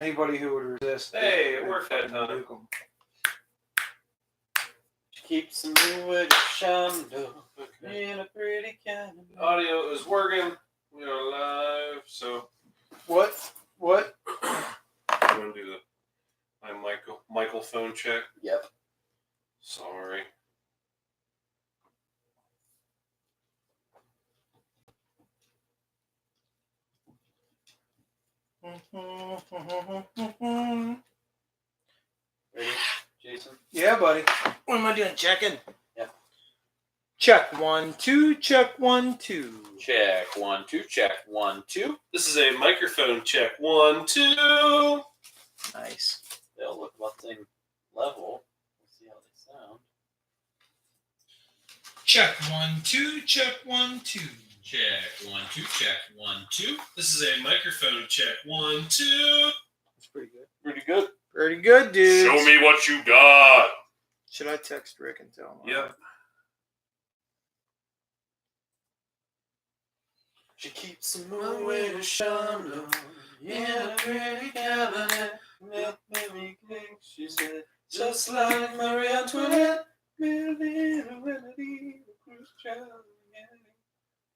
Anybody who would resist. Hey, it worked that time. She keeps moving, Shondo, in a pretty cannon. Audio is working. We are live. So What? I'm gonna do my Michael phone check. Yep. Sorry. Ready, Jason? Yeah, buddy. What am I doing? Checking? Yep. Check 1, 2, check 1, 2. Check 1, 2, check 1, 2. This is a microphone check. 1, 2. Nice. They'll look about the same level. We'll see how they sound. Check 1, 2, check 1, 2. Check 1, 2, check 1, 2. This is a microphone check. 1, 2. That's pretty good. Pretty good. Pretty good, dude. Show me what you got. Should I text Rick and tell him? Yep. She keeps moving to Shondo, in a pretty cabinet. Make me think she said, just like Marie Antoinette. I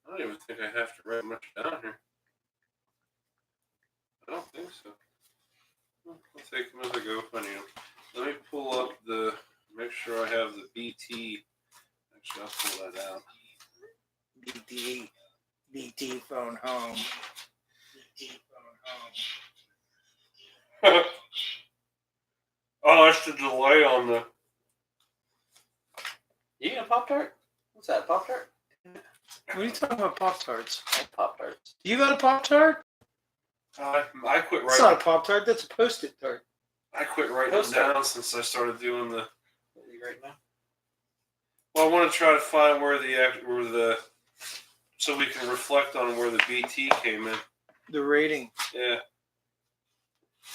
don't even think I have to write much down here. I don't think so. I'll take them as I go if I need them. Let me pull up make sure I have the BT. Actually, I'll pull that out. BT phone home. BT phone home. Oh, that's the delay on the... You eating a Pop-Tart? What's that, Pop-Tart? What are you talking about, Pop-Tarts? Pop-Tarts. You got a Pop-Tart? I quit That's writing. not a Pop-Tart, that's a Post-it tart. I quit writing them down since I started doing the... What are you right now? Well, I want to try to find where the so we can reflect on where the BT came in. The rating. Yeah.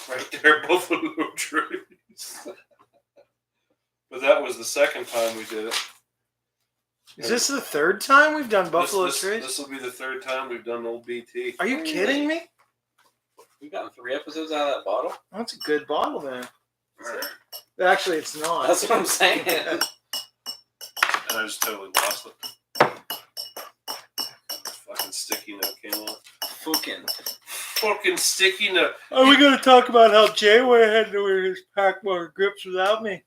Right there, Buffalo Trace. But that was the second time we did it. Is this the third time we've done Buffalo Trace? This will be the third time we've done old BT. Are you kidding me? We've gotten 3 episodes out of that bottle? That's a good bottle, man. Actually, it's not. That's what I'm saying. And I just totally lost it. Fucking sticky note came off. Fucking sticky note. Are we going to talk about how Jayway had to wear his pack more grips without me?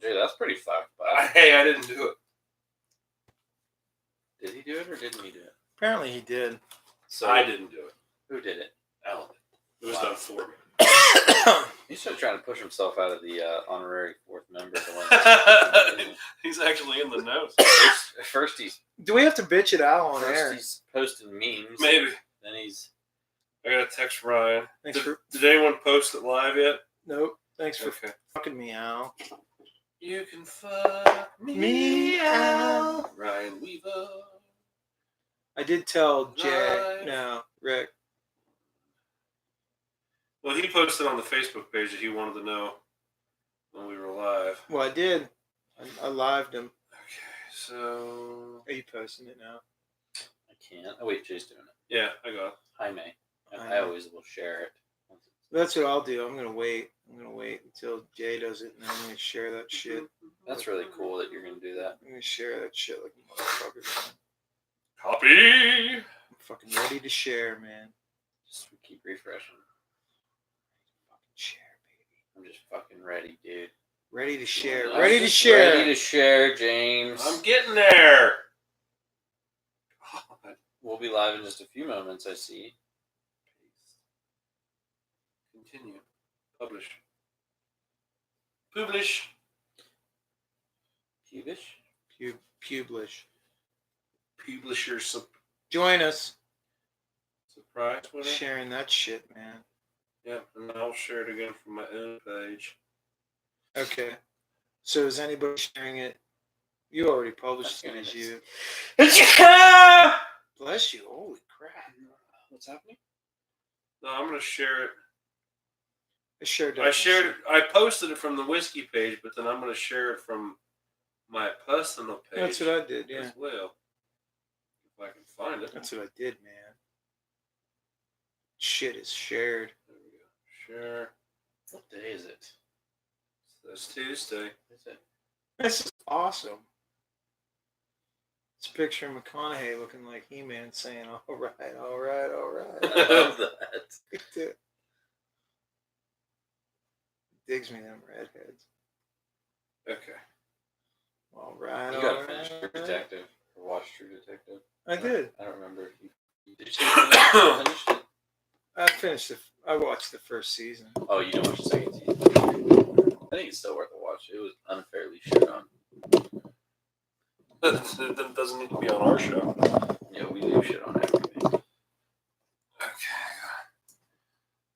Dude, that's pretty fucked. Hey, I didn't do it. Did he do it or didn't he do it? Apparently he did. So I didn't do it. Who did it? Alan did. It was done for me. He's still trying to push himself out of the honorary 4th member. He's actually in the notes. First he's Do we have to bitch it out on air? he's posting memes. Maybe. Then he's I gotta text Ryan. Thanks for... Did anyone post it live yet? Nope. Thanks for Okay. fucking me, Al. You can fuck Me, Al. Ryan Weaver. I did tell Jay. Live. No, Rick. Well, he posted on the Facebook page that he wanted to know when we were live. Well, I did. I lived him. Okay, so... Are you posting it now? I can't. Oh wait, Jay's doing it. Yeah, I got it. Hi May. Hi, I May. always will share it. That's what I'll do. I'm gonna wait. Until Jay does it, and then I'm gonna share that shit. That's really cool that you're gonna do that. I'm gonna share that shit like a motherfucker. Man. Copy! I'm fucking ready to share, man. Just keep refreshing. Fucking share, baby. I'm just fucking ready, dude. Ready to share. I'm Ready to just share. Ready to share, James. I'm getting there! God. We'll be live in just a few moments, I see. Continue. Publish. Publish. Cubish? Publish. Publisher Join us. surprise winner. Sharing that shit, man. Yep, and I'll share it again from my own page. Okay. So is anybody sharing it? You already published it as you. Bless you. Holy crap. What's happening? No, I'm gonna share it. I I posted it from the whiskey page, but then I'm gonna share it from my personal page. That's what I did, yeah. As well. If I can find it. That's what I did, man. Shit is shared. There we go. Share. What day is it? That's Tuesday. Is it? This is awesome. It's a picture of McConaughey looking like He-Man saying, all right, all right, all right. I love that. Digs me them redheads. Okay. All right, You all gotta right, finish True all right. Detective or watch True Detective. I did. I don't remember if you did. You say you finished it? I finished it. I watched the first season. Oh, you didn't watch the second season. I think it's still worth a watch. It was unfairly shit on. That doesn't need to be on our show. Yeah, we do shit on everything. Okay.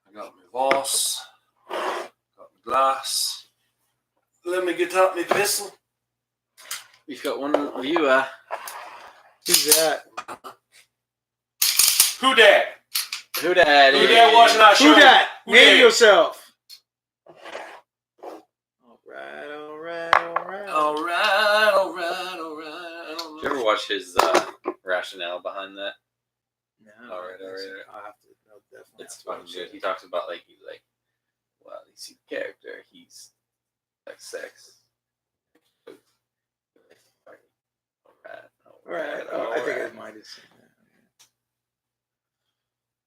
I got my Voss. Got my glass. Let me get out my pistol. We've got one viewer. Who's that? Who dat? Who dat? Who dat watching our show? Who that? Who Name dat? yourself. All right, all right, all right. Alright, alright, alright. Did you ever watch his rationale behind that? No. All right. I'll have to. No, definitely. It's have to fucking watch good. it. He talks about well, you see the character. He's like sex. All right. Oh, I think I might have seen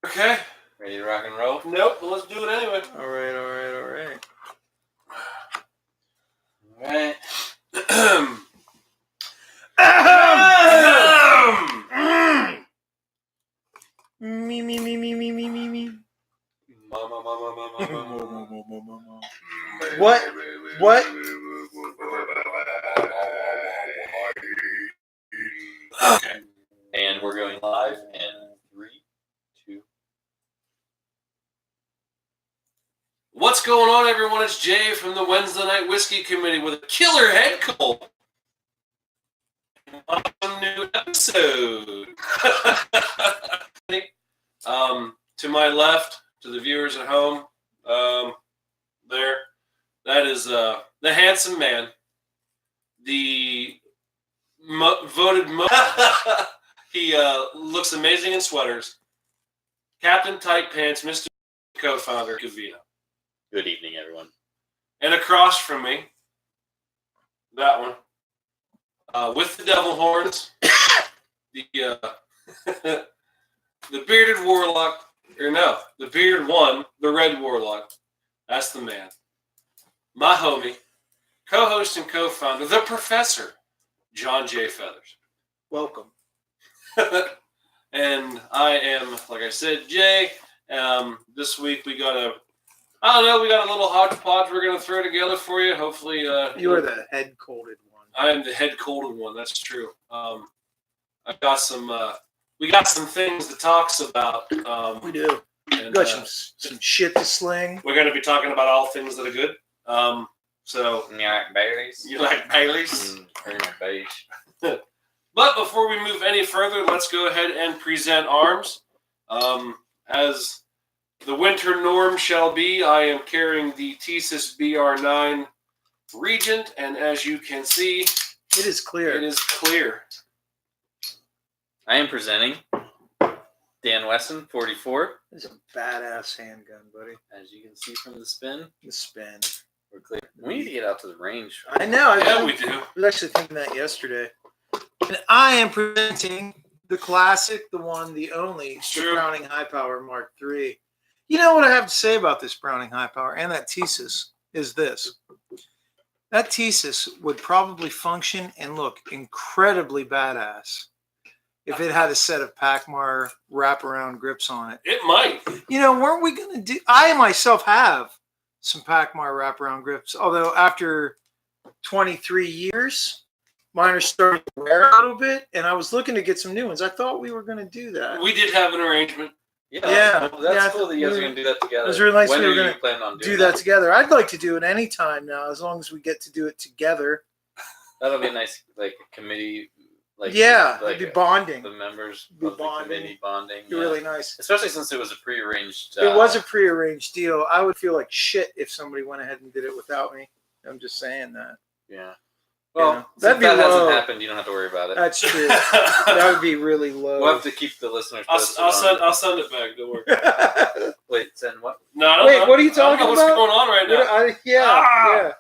that. Okay. Ready to rock and roll? Nope, but let's do it anyway. All right, all right, all right. All right. Me, me, me, me, me, me, me, me. Mama. What? What? Okay. And we're going live in 3, 2. What's going on, everyone? It's Jay from the Wednesday Night Whiskey Committee with a killer head cold. On a new episode. To my left, to the viewers at home, there, that is the handsome man, the voted he looks amazing in sweaters. Captain Tight Pants, Mr. Co-founder, Cavino. Good evening, everyone. And across from me, that one, with the devil horns, the the bearded warlock, or no, the bearded one, the red warlock. That's the man. My homie, co-host and co-founder, the professor, John J. Feathers. Welcome. And I am, like I said, Jay. This week we got a little hodgepodge we're going to throw together for you. Hopefully, You are the head colded one. I am the head colded one. That's true. I've got some. We got some things to talk about. We do. And, Got some shit to sling. we're going to be talking about all things that are good. So You like Baileys? you like Bailey's? Very much beige. But before we move any further, let's go ahead and present arms. As the winter norm shall be, I am carrying the Thesis BR9 Regent, and as you can see, It is clear. it is clear. I am presenting Dan Wesson, 44. It's a badass handgun, buddy. As you can see from the spin, The spin. we're clear. We need to get out to the range. I know. Yeah, I we do. was actually thinking that yesterday. And I am presenting the classic, the one, the only, the Sure. Browning High Power Mark III. You know what I have to say about this Browning High Power and that Thesis is this. That Thesis would probably function and look incredibly badass if it had a set of Pacmar wraparound grips on it. It might. You know, weren't we going to do... I myself have some Pacmar wraparound grips, although after 23 years, mine are starting to wear a little bit, and I was looking to get some new ones. I thought we were going to do that. We did have an arrangement. Yeah. Well, that's Yeah, I cool that you guys are we- going to do that together. it was really nice When we were are you gonna planning on doing Do that together. I'd like to do it anytime now, as long as we get to do it together. That'll be a nice, committee. Yeah, it'd be bonding. The members Be of the bonding. committee bonding. It'd be really nice. Especially since it was a prearranged. It was a prearranged deal. I would feel like shit if somebody went ahead and did it without me. I'm just saying that. Yeah. Well, Yeah. since That'd be that hasn't low. happened, you don't have to worry about it. That's true. That would be really low. We'll have to keep the listeners posted. I'll send it back. Don't worry. Wait, send what? No, I don't Wait, know. what are you I don't talking know what's about? going on right now. Yeah.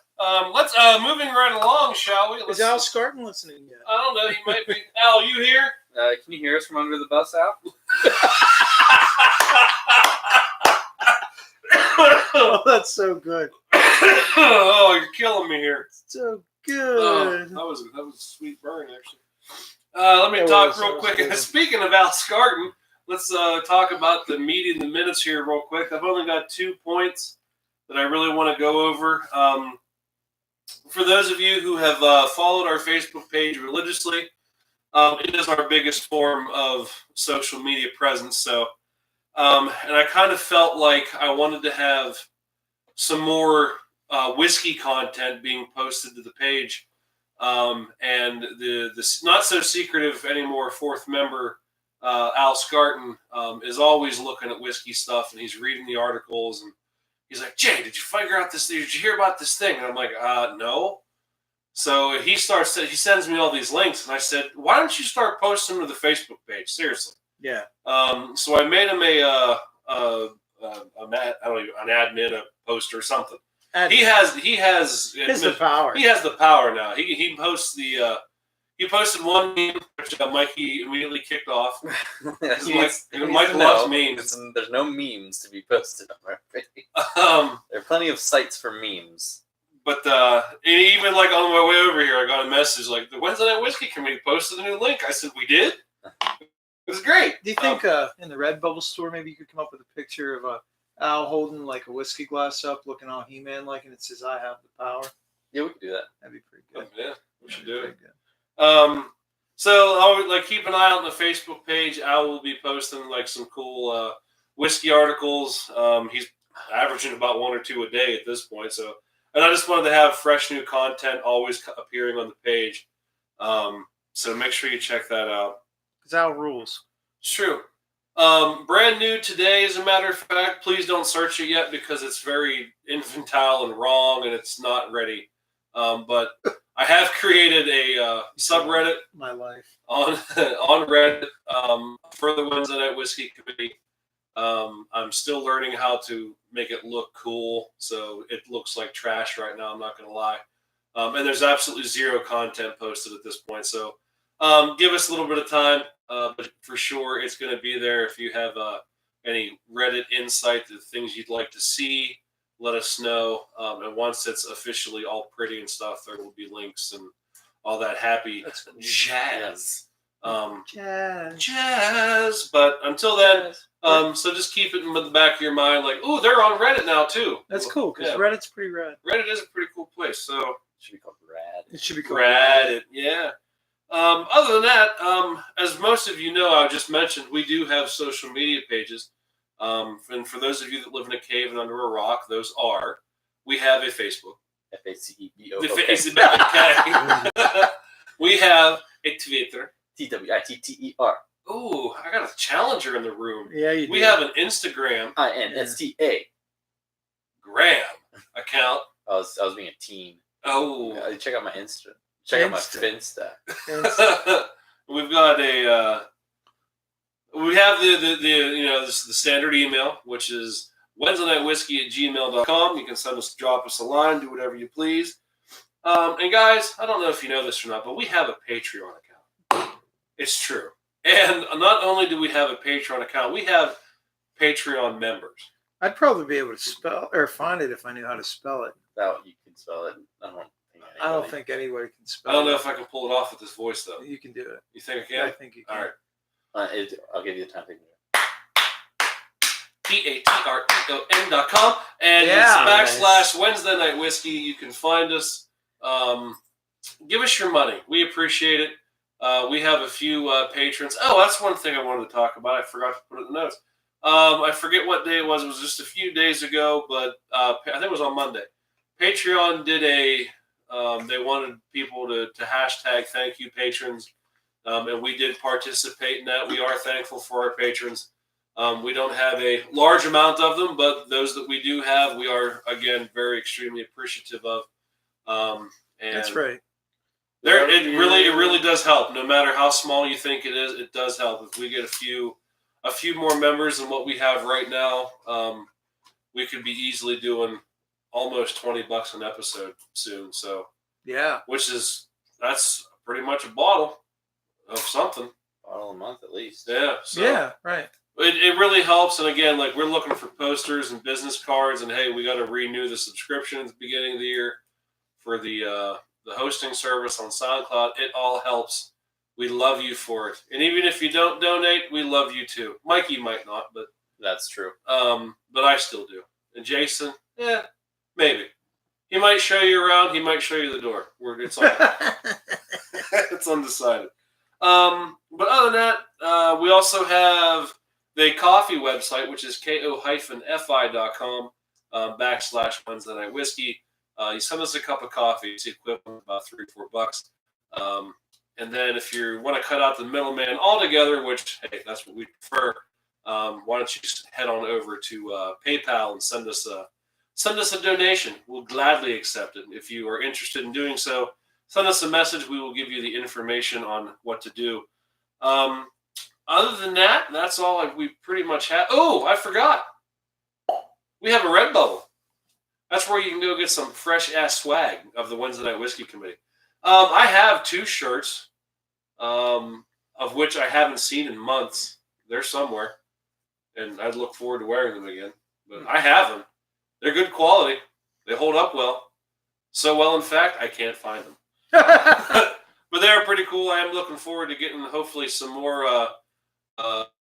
Let's moving right along, shall we? Is Al Scarton listening yet? I don't know. He might be. Al, you here? Can you hear us from under the bus, Al? Oh, that's so good. Oh, you're killing me here. So Oh, good. that was a sweet burn, actually. Let me It talk was, real that was quick. good. Speaking of Al Scarton, let's talk about the meat in the minutes here real quick. I've only got 2 points that I really want to go over. For those of you who have followed our Facebook page religiously, it is our biggest form of social media presence. So, and I kind of felt like I wanted to have some more whiskey content being posted to the page. And the not so secretive anymore fourth member, Al Scarton, is always looking at whiskey stuff, and he's reading the articles, and he's like, "Jay, did you figure out this? Did you hear about this thing?" And I'm like, "No." So he sends me all these links, and I said, "Why don't you start posting to the Facebook page? Seriously." Yeah. So I made him an admin, a poster, or something. He has the power. he has the power now. He posts he posted one meme which Mikey immediately kicked off. Mike loves memes. There's no memes to be posted on our page. There are plenty of sites for memes. But and even like on my way over here, I got a message like the Wednesday Night Whiskey Committee posted a new link. I said, "We did." It was great. Do you think in the Redbubble store maybe you could come up with a picture of Al holding like a whiskey glass up, looking all He-Man like, and it says, "I have the power"? Yeah, we could do that. That'd be pretty good. Yeah, we should do it. Good. So I would like keep an eye on the Facebook page. Al will be posting like some cool whiskey articles. He's averaging about 1 or 2 a day at this point. So, and I just wanted to have fresh new content always appearing on the page. So make sure you check that out. Because Al rules. It's true. Brand new today, as a matter of fact. Please don't search it yet because it's very infantile and wrong, and it's not ready. But I have created a subreddit My life. on Reddit for the Wednesday Night Whiskey Committee. I'm still learning how to make it look cool, so it looks like trash right now. I'm not going to lie. And there's absolutely zero content posted at this point, so give us a little bit of time. But for sure, it's going to be there. If you have any Reddit insight, the things you'd like to see, let us know. And once it's officially all pretty and stuff, there will be links and all that happy jazz. Jazz. But until then, so just keep it in the back of your mind, like, oh, they're on Reddit now too. That's cool because Yeah. Reddit's pretty rad. Reddit is a pretty cool place. So It should be called Rad. It should be cool. Reddit, yeah. Other than that, as most of you know, I just mentioned we do have social media pages. And for those of you that live in a cave and under a rock, we have a Facebook. FACEBO. The Facebook. Okay. We have a Twitter. TWITTER. Ooh, I got a challenger in the room. Yeah, you do. We have an Instagram INSTA. Gram account. I was being a teen. Oh. Check out my Insta. Check out my Insta. Finsta. We've got we have the standard email, which is WednesdayNightWhiskey@gmail.com. You can drop us a line, do whatever you please. And guys, I don't know if you know this or not, but we have a Patreon account. It's true. And not only do we have a Patreon account, we have Patreon members. I'd probably be able to spell or find it if I knew how to spell it. That you can spell it. I don't think anybody can spell I don't know it. if I can pull it off with this voice, though. You can do it. You think I Yeah, I can? think you can. All right. I'll give you the time. PATREON.com and Yeah, it's / Wednesday Night Whiskey. You can find us. Give us your money. We appreciate it. We have a few patrons. Oh, that's one thing I wanted to talk about. I forgot to put it in the notes. I forget what day it was. It was just a few days ago, but I think it was on Monday. Patreon did they wanted people to hashtag thank you patrons. And we did participate in that. We are thankful for our patrons. We don't have a large amount of them, but those that we do have, we are, again, very extremely appreciative of. And That's right. It really does help. No matter how small you think it is, it does help. If we get a few more members than what we have right now, we could be easily doing almost $20 an episode soon. So Yeah. that's pretty much a bottle of something. Bottle a month at least. Yeah. So Yeah. Right. It really helps. And again, like we're looking for posters and business cards, and hey, we got to renew the subscription at the beginning of the year for the hosting service on SoundCloud. It all helps. We love you for it. And even if you don't donate, we love you too. Mikey might not, but That's true. but I still do. And Jason, maybe. He might show you around. He might show you the door. It's undecided. But other than that, we also have the coffee website, which is ko-fi.com /Wednesday Night Whiskey. You send us a cup of coffee. It's the equivalent of about $3 or $4. And then if you want to cut out the middleman altogether, which, hey, that's what we prefer, why don't you just head on over to PayPal and send us a donation. We'll gladly accept it. If you are interested in doing so, send us a message. We will give you the information on what to do. Other than that, that's all we pretty much have. Oh, I forgot. We have a Redbubble. That's where you can go get some fresh-ass swag of the Wednesday Night Whiskey Committee. I have 2 shirts, of which I haven't seen in months. They're somewhere, and I'd look forward to wearing them again. But I have them. They're good quality. They hold up well. So well, in fact, I can't find them. But they're pretty cool. I am looking forward to getting hopefully some more.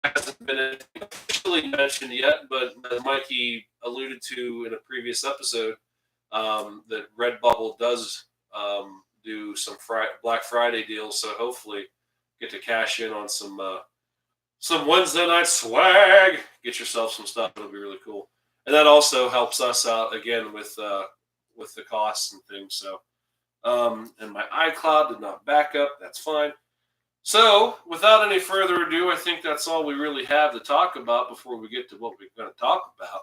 Hasn't been officially mentioned yet, but as Mikey alluded to in a previous episode, that Redbubble does do some Black Friday deals. So hopefully, get to cash in on some Wednesday night swag. Get yourself some stuff. It'll be really cool, and that also helps us out again with the costs and things. So, and my iCloud did not back up. That's fine. So, without any further ado, I think that's all we really have to talk about before we get to what we're going to talk about.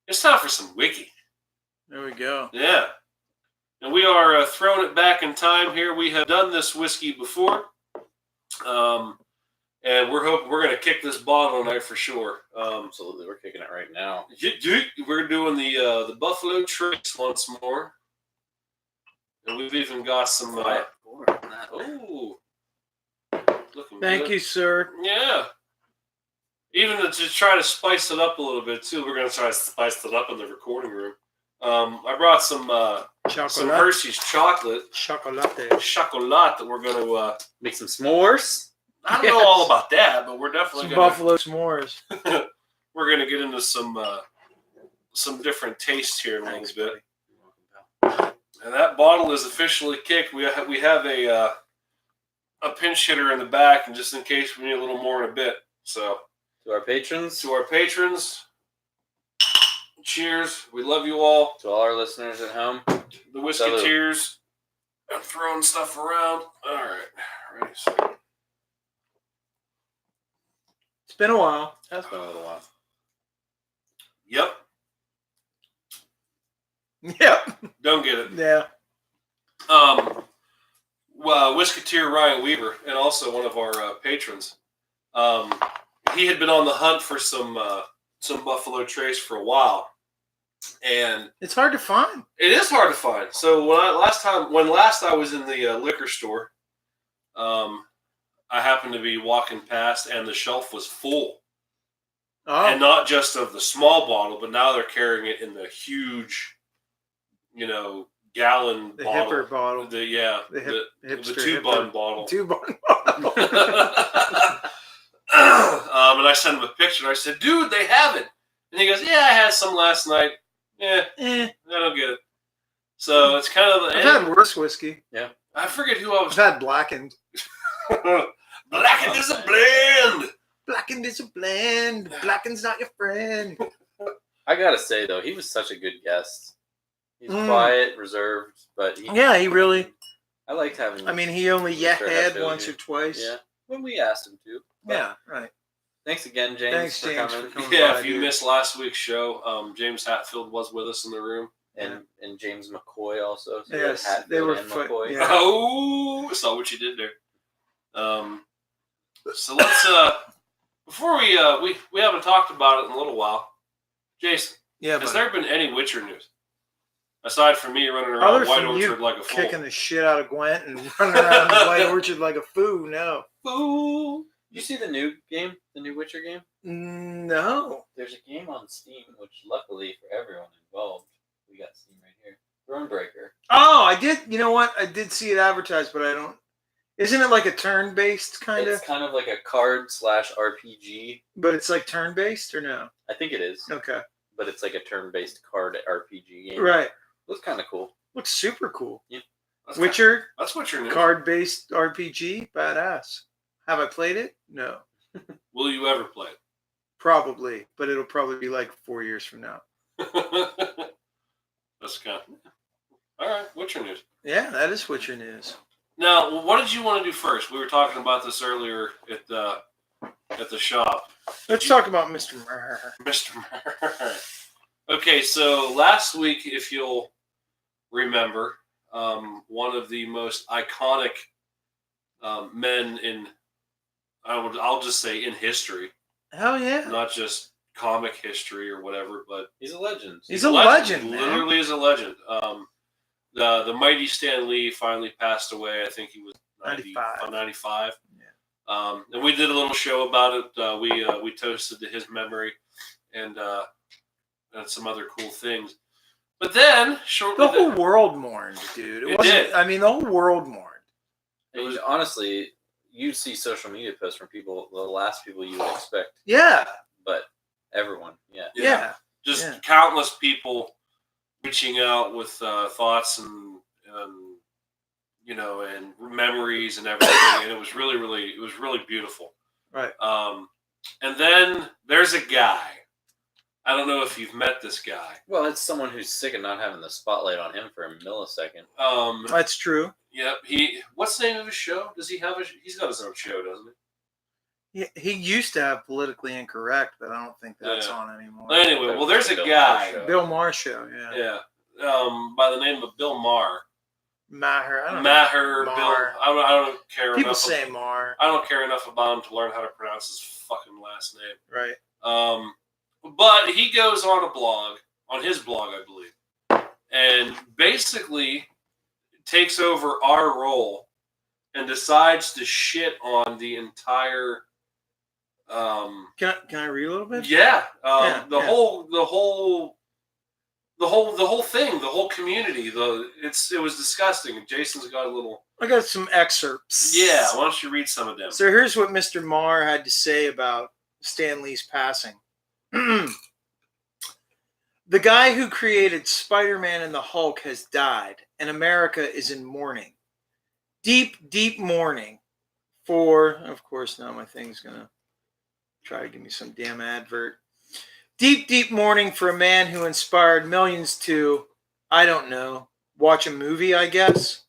It's time for some wiki. There we go. Yeah. And we are throwing it back in time here. We have done this whiskey before. And we're going to kick this bottle tonight for sure. Absolutely. We're kicking it right now. We're doing the Buffalo Trace once more. And we've even got some... oh. Thank you, sir. Yeah. Even to try to spice it up a little bit, too. We're going to try to spice it up in the recording room. I brought some Hershey's chocolate. Chocolate that we're going to... make some s'mores? I don't know all about that, but we're definitely going to... Buffalo s'mores. We're going to get into some different tastes here in a little bit. And that bottle is officially kicked. We have a pinch hitter in the back, and just in case we need a little more in a bit. So, to our patrons, cheers. We love you all. To all our listeners at home, the Whisketeers. I'm throwing stuff around. All right, ready. It's been a while. It has been a little while. Yep. Don't get it. Yeah. Whisketeer Ryan Weaver, and also one of our patrons. He had been on the hunt for some Buffalo Trace for a while, and it's hard to find. It is hard to find. So when last I was in the liquor store, I happened to be walking past, and the shelf was full, and not just of the small bottle, but now they're carrying it in the huge, gallon the bottle. Hipper bottle. The 2-bun bottle. 2-bun bottle. And I sent him a picture. I said, dude, they have it. And he goes, yeah, I had some last night. I don't get it. So it's kind of... I've had worse whiskey. Yeah. I forget who I was... I've had Blackened. Blackened is a blend. Blackened is a blend. Blackened's not your friend. I gotta say, though, he was such a good guest. He's quiet, reserved, but he really... I liked having him. I mean, he only had once or twice. Yeah, when we asked him to. Yeah, right. Thanks again, James, for coming. If you missed last week's show, James Hatfield was with us in the room. and James McCoy also. So Yes, Hatfield they were and foot- McCoy. yeah. Oh, I saw what you did there. So let's before we haven't talked about it in a little while. Jason, Yeah, has but there been any Witcher news aside from me running other around White from you Orchard like a fool? kicking the shit out of Gwent and running around the White Orchard like a fool? No, Fool. Did you see the new game, the new Witcher game? no. There's a game on Steam, which luckily for everyone involved, we got Steam right here. Thronebreaker. Oh, I did. You know what? I did see it advertised, but I don't. Isn't it like a turn-based kind of? It's kind of like a card/RPG. But it's like turn-based or no? I think it is, Okay, but it's like a turn-based card RPG game. right. Looks kind of cool. Looks super cool. That's Witcher That's Witcher news. card-based RPG, badass. Have I played it? No, Will you ever play probably, but it'll probably be like 4 years from now. it? That's kind of all right. Witcher news. Yeah, that is Witcher news. Now, what did you want to do first? We were talking about this earlier at the shop. Let's talk about Mr. Murr. Mr. Murray. Okay, so last week, if you'll remember, one of the most iconic men in, I'll just say in history, Hell yeah. not just comic history or whatever, but He's a legend. He's a legend, He man. literally is a legend. The mighty Stan Lee finally passed away. I think he was 95. 95. Yeah. And we did a little show about it. We toasted to his memory and some other cool things. But then, shortly, The whole world mourned, dude. It wasn't. did. I mean, the whole world mourned. It was honestly, you see social media posts from people, the last people you would expect, Yeah. but everyone, yeah. Yeah. just Yeah. countless people reaching out with thoughts and and memories and everything, and it was really beautiful. Right. And then there's a guy. I don't know if you've met this guy. Well, it's someone who's sick of not having the spotlight on him for a millisecond. That's true. Yep. What's the name of his show? Does he have he's got his own show, doesn't He used to have Politically Incorrect, but I don't think that's Yeah. on anymore. he? Anyway, well, there's a Bill guy. Maher show. Bill Maher show, yeah. Yeah. By the name of Bill Maher. Maher. I don't Maher, know. Bill. Maher. I don't care People enough. say Maher. I don't care enough about him to learn how to pronounce his fucking last name. Right. But he goes on his blog, I believe, and basically takes over our role and decides to shit on the entire. Can I read a little bit? Yeah, Yeah. the whole thing, the whole community. It was disgusting. Jason's got a little. I got some excerpts. Yeah, why don't you read some of them? So here's what Mr. Maher had to say about Stan Lee's passing. The guy who created Spider-Man and the Hulk has died, and America is in mourning. Deep, deep mourning for, of course, now my thing's going to try to give me some damn advert. Deep, deep mourning for a man who inspired millions to, I don't know, watch a movie, I guess.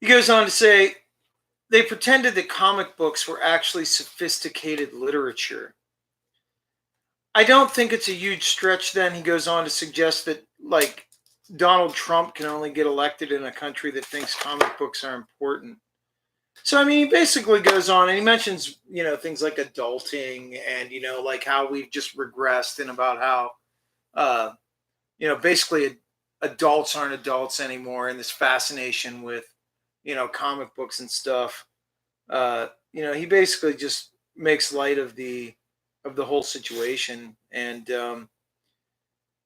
He goes on to say, they pretended that comic books were actually sophisticated literature. I don't think it's a huge stretch then. He goes on to suggest that, like, Donald Trump can only get elected in a country that thinks comic books are important. So, I mean, he basically goes on and he mentions, things like adulting and, like how we've just regressed and about how, basically adults aren't adults anymore and this fascination with, comic books and stuff. He basically just makes light of the whole situation and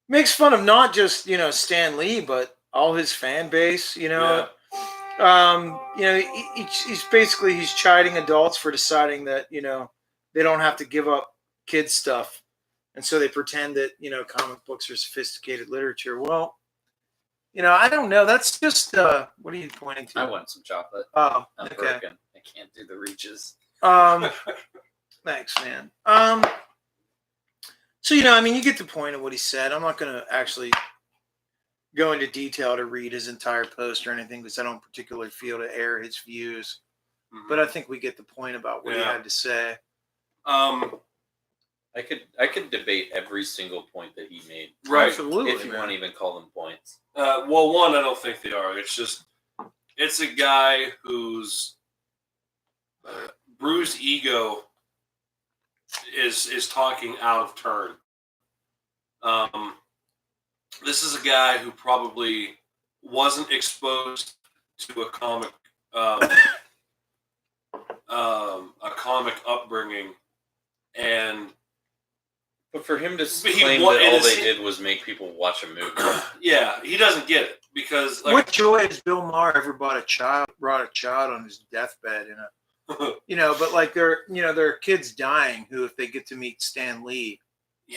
makes fun of not just Stan Lee but all his fan base. Yeah. He's chiding adults for deciding that they don't have to give up kids stuff, and so they pretend that comic books are sophisticated literature. Well, I don't know. That's just what are you pointing to? I want some chocolate. Oh, I'm okay. broken. I can't do the reaches. Thanks, man. So, you get the point of what he said. I'm not going to actually go into detail to read his entire post or anything because I don't particularly feel to air his views. Mhm. But I think we get the point about what he Yeah. had to say. I could debate every single point that he made. Right. Absolutely. If you want to even call them points. Well, one, I don't think they are. It's a guy whose bruised ego is talking out of turn. This is a guy who probably wasn't exposed to a comic upbringing, But for him to But claim that all they did was make people watch a movie. yeah, he doesn't get it because like What joy has Bill Maher ever brought a child on his deathbed in a, but like there are kids dying who, if they get to meet Stan Lee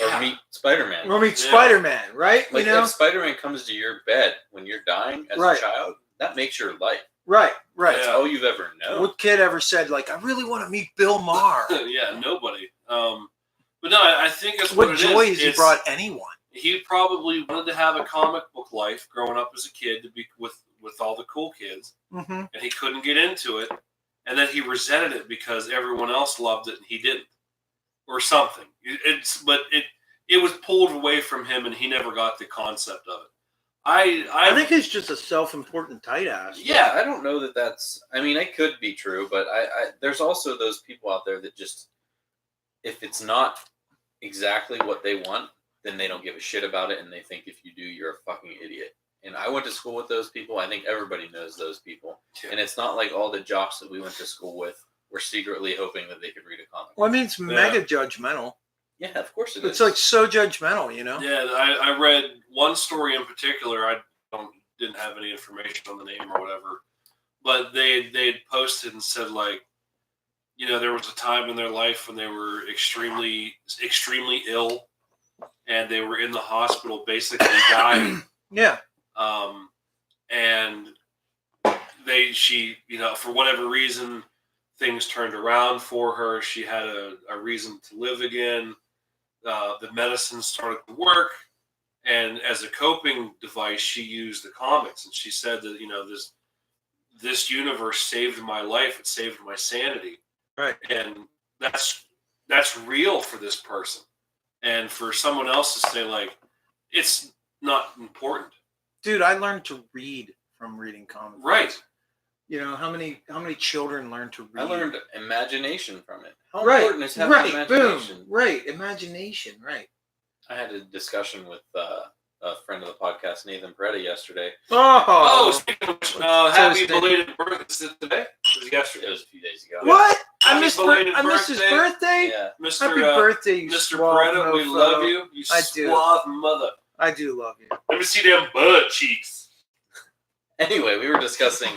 Or meet Spider-Man. or meet Spider-Man, right? Like if Spider-Man comes to your bed when you're dying as a child, that makes your life. Right. That's all you've ever known. What kid ever said, like, I really want to meet Bill Maher? Yeah, nobody. But no, I think that's what it is. What joy has he brought anyone? He probably wanted to have a comic book life growing up as a kid to be with all the cool kids, and he couldn't get into it, and then he resented it because everyone else loved it and he didn't, or something. It was pulled away from him, and he never got the concept of it. I think he's just a self-important tight ass. Yeah, I don't know that that's. I mean, it could be true, but I there's also those people out there that just, if it's not exactly what they want, then they don't give a shit about it, and they think if you do, you're a fucking idiot. And I went to school with those people. I think everybody knows those people. Yeah. And it's not like all the jocks that we went to school with were secretly hoping that they could read a comic. Well, I mean, it's mega judgmental. Yeah, of course it is. It's like so judgmental, you know? Yeah, I read one story in particular. I didn't have any information on the name or whatever, but they'd posted and said, like, there was a time in their life when they were extremely, extremely ill, and they were in the hospital basically dying. Yeah. And she, for whatever reason, things turned around for her. She had a reason to live again. The medicine started to work, and as a coping device, she used the comics. And she said that this universe saved my life. It saved my sanity. Right. And that's real for this person. And for someone else to say, like, it's not important. Dude, I learned to read from reading comics. Right. How many children learn to read? I learned imagination from it. How right. important is having imagination? Boom. Right. Imagination. Right. I had a discussion with a friend of the podcast, Nathan Peretta, yesterday. Speaking of which, happy belated birthday today. It was yesterday. It was a few days ago. What? I missed his birthday? Yeah. Happy birthday, you Mr. suave Peretta, we mofo. love you. You I do. suave mother. I do love you. Let me see them butt cheeks. Anyway, we were discussing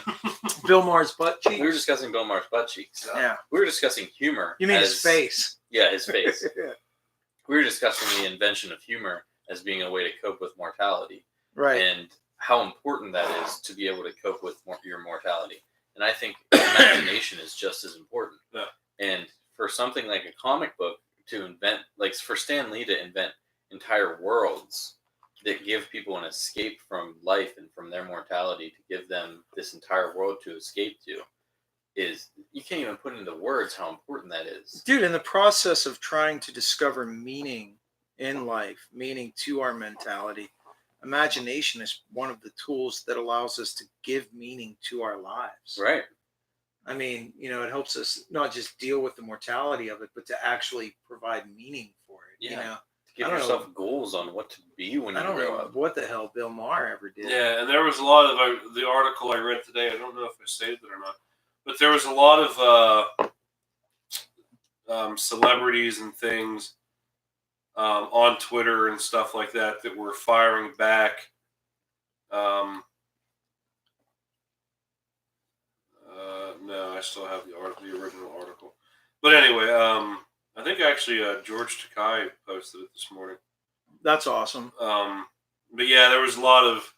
Bill Maher's butt cheeks. We were discussing Bill Maher's butt cheeks. Yeah. We were discussing humor. You mean his face? Yeah, his face. Yeah. We were discussing the invention of humor as being a way to cope with mortality. Right. And how important that is to be able to cope with your mortality. And I think imagination is just as important. Yeah. And for something like a comic book to invent, like for Stan Lee to invent entire worlds that give people an escape from life and from their mortality, to give them this entire world to escape to, is, you can't even put into words how important that is. Dude, in the process of trying to discover meaning in life, meaning to our mentality, imagination is one of the tools that allows us to give meaning to our lives. Right. I mean, it helps us not just deal with the mortality of it, but to actually provide meaning for it. Yeah. Give yourself goals on what to be when you grow up. What the hell Bill Maher ever did. Yeah, and there was a lot of the article I read today. I don't know if I saved it or not, but there was a lot of celebrities and things on Twitter and stuff like that were firing back. No, I still have the original article. But anyway, I think actually George Takei posted it this morning. That's awesome. But yeah, there was a lot of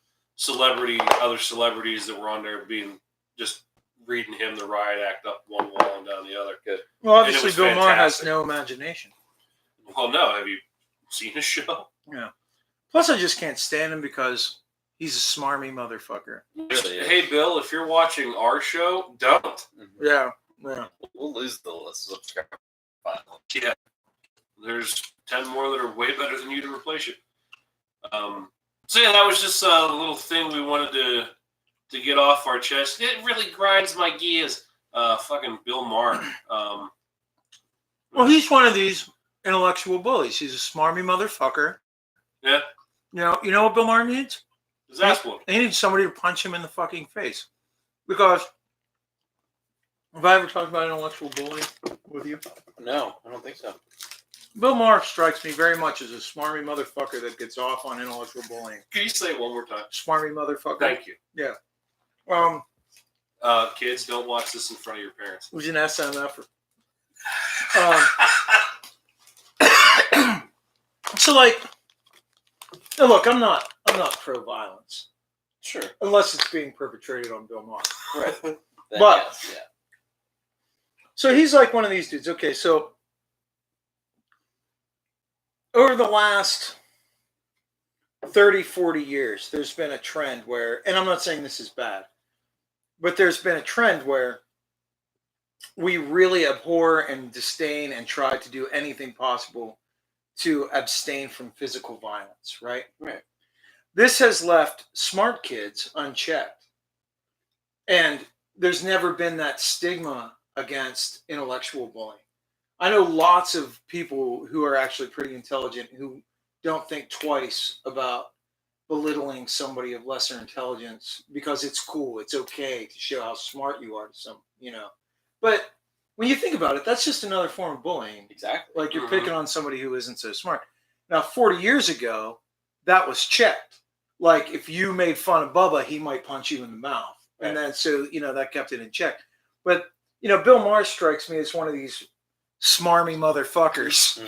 other celebrities that were on there just reading him the riot act up one wall and down the other. Good. Well, obviously Bill Maher has fantastic. no imagination. Well, no. Have you seen his show? Yeah. Plus, I just can't stand him because he's a smarmy motherfucker. Really, Hey, Bill, if you're watching our show, don't. Yeah. Yeah. We'll lose the subscriber finally. Yeah. there's 10 more that are way better than you to replace you. So yeah, that was just a little thing we wanted to get off our chest. It really grinds my gears. Fucking Bill Maher. Well, he's one of these intellectual bullies. He's a smarmy motherfucker. Yeah. You know what Bill Maher needs? His ass whooped. He needs somebody to punch him in the fucking face. Because have I ever talked about intellectual bullying with you? No, I don't think so. Bill Maher strikes me very much as a smarmy motherfucker that gets off on intellectual bullying. Can you say it one more time? Smarmy motherfucker. Thank you. Kids, Kids, don't watch this in front of your parents. who's an SMF. So like, now look, I'm not pro violence Sure. unless it's being perpetrated on Bill Maher. Right. Then, But- yes, yeah. So he's like one of these dudes. Okay, so over the last 30, 40 years, there's been a trend where, and I'm not saying this is bad, but there's been a trend where we really abhor and disdain and try to do anything possible to abstain from physical violence, right? Right. This has left smart kids unchecked. And there's never been that stigma against intellectual bullying. I know lots of people who are actually pretty intelligent who don't think twice about belittling somebody of lesser intelligence because it's cool, it's okay to show how smart you are to some, But when you think about it, that's just another form of bullying. Exactly. Like you're picking on somebody who isn't so smart. Now, 40 years ago, that was checked. Like if you made fun of Bubba, he might punch you in the mouth. Right. And then so, that kept it in check. But, Bill Maher strikes me as one of these smarmy motherfuckers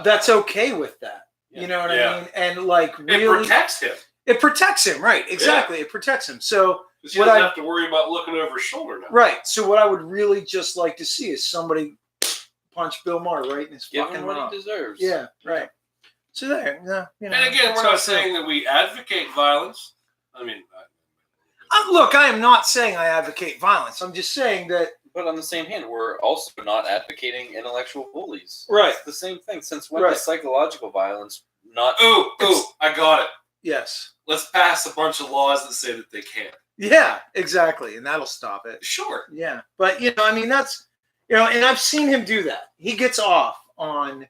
that's okay with that. Yeah. You know what Yeah. I mean? And like It really, protects him. it protects him, right? Exactly. It protects him. So, He What doesn't I- have to worry about looking over his shoulder now. right. So what I would really just like to see is somebody punch Bill Maher right in his Give fucking him what mouth. he deserves. Yeah, right. So there, And again, we're not saying that we advocate violence. I mean, Look, I am not saying I advocate violence. I'm just saying that. But on the same hand, we're also not advocating intellectual bullies. Right. It's the same thing. Since when Right. does psychological violence not? ooh, I got it. Yes. Let's pass a bunch of laws that say that they can't. Yeah, exactly, and that'll stop it. Sure. Yeah, but that's and I've seen him do that. He gets off on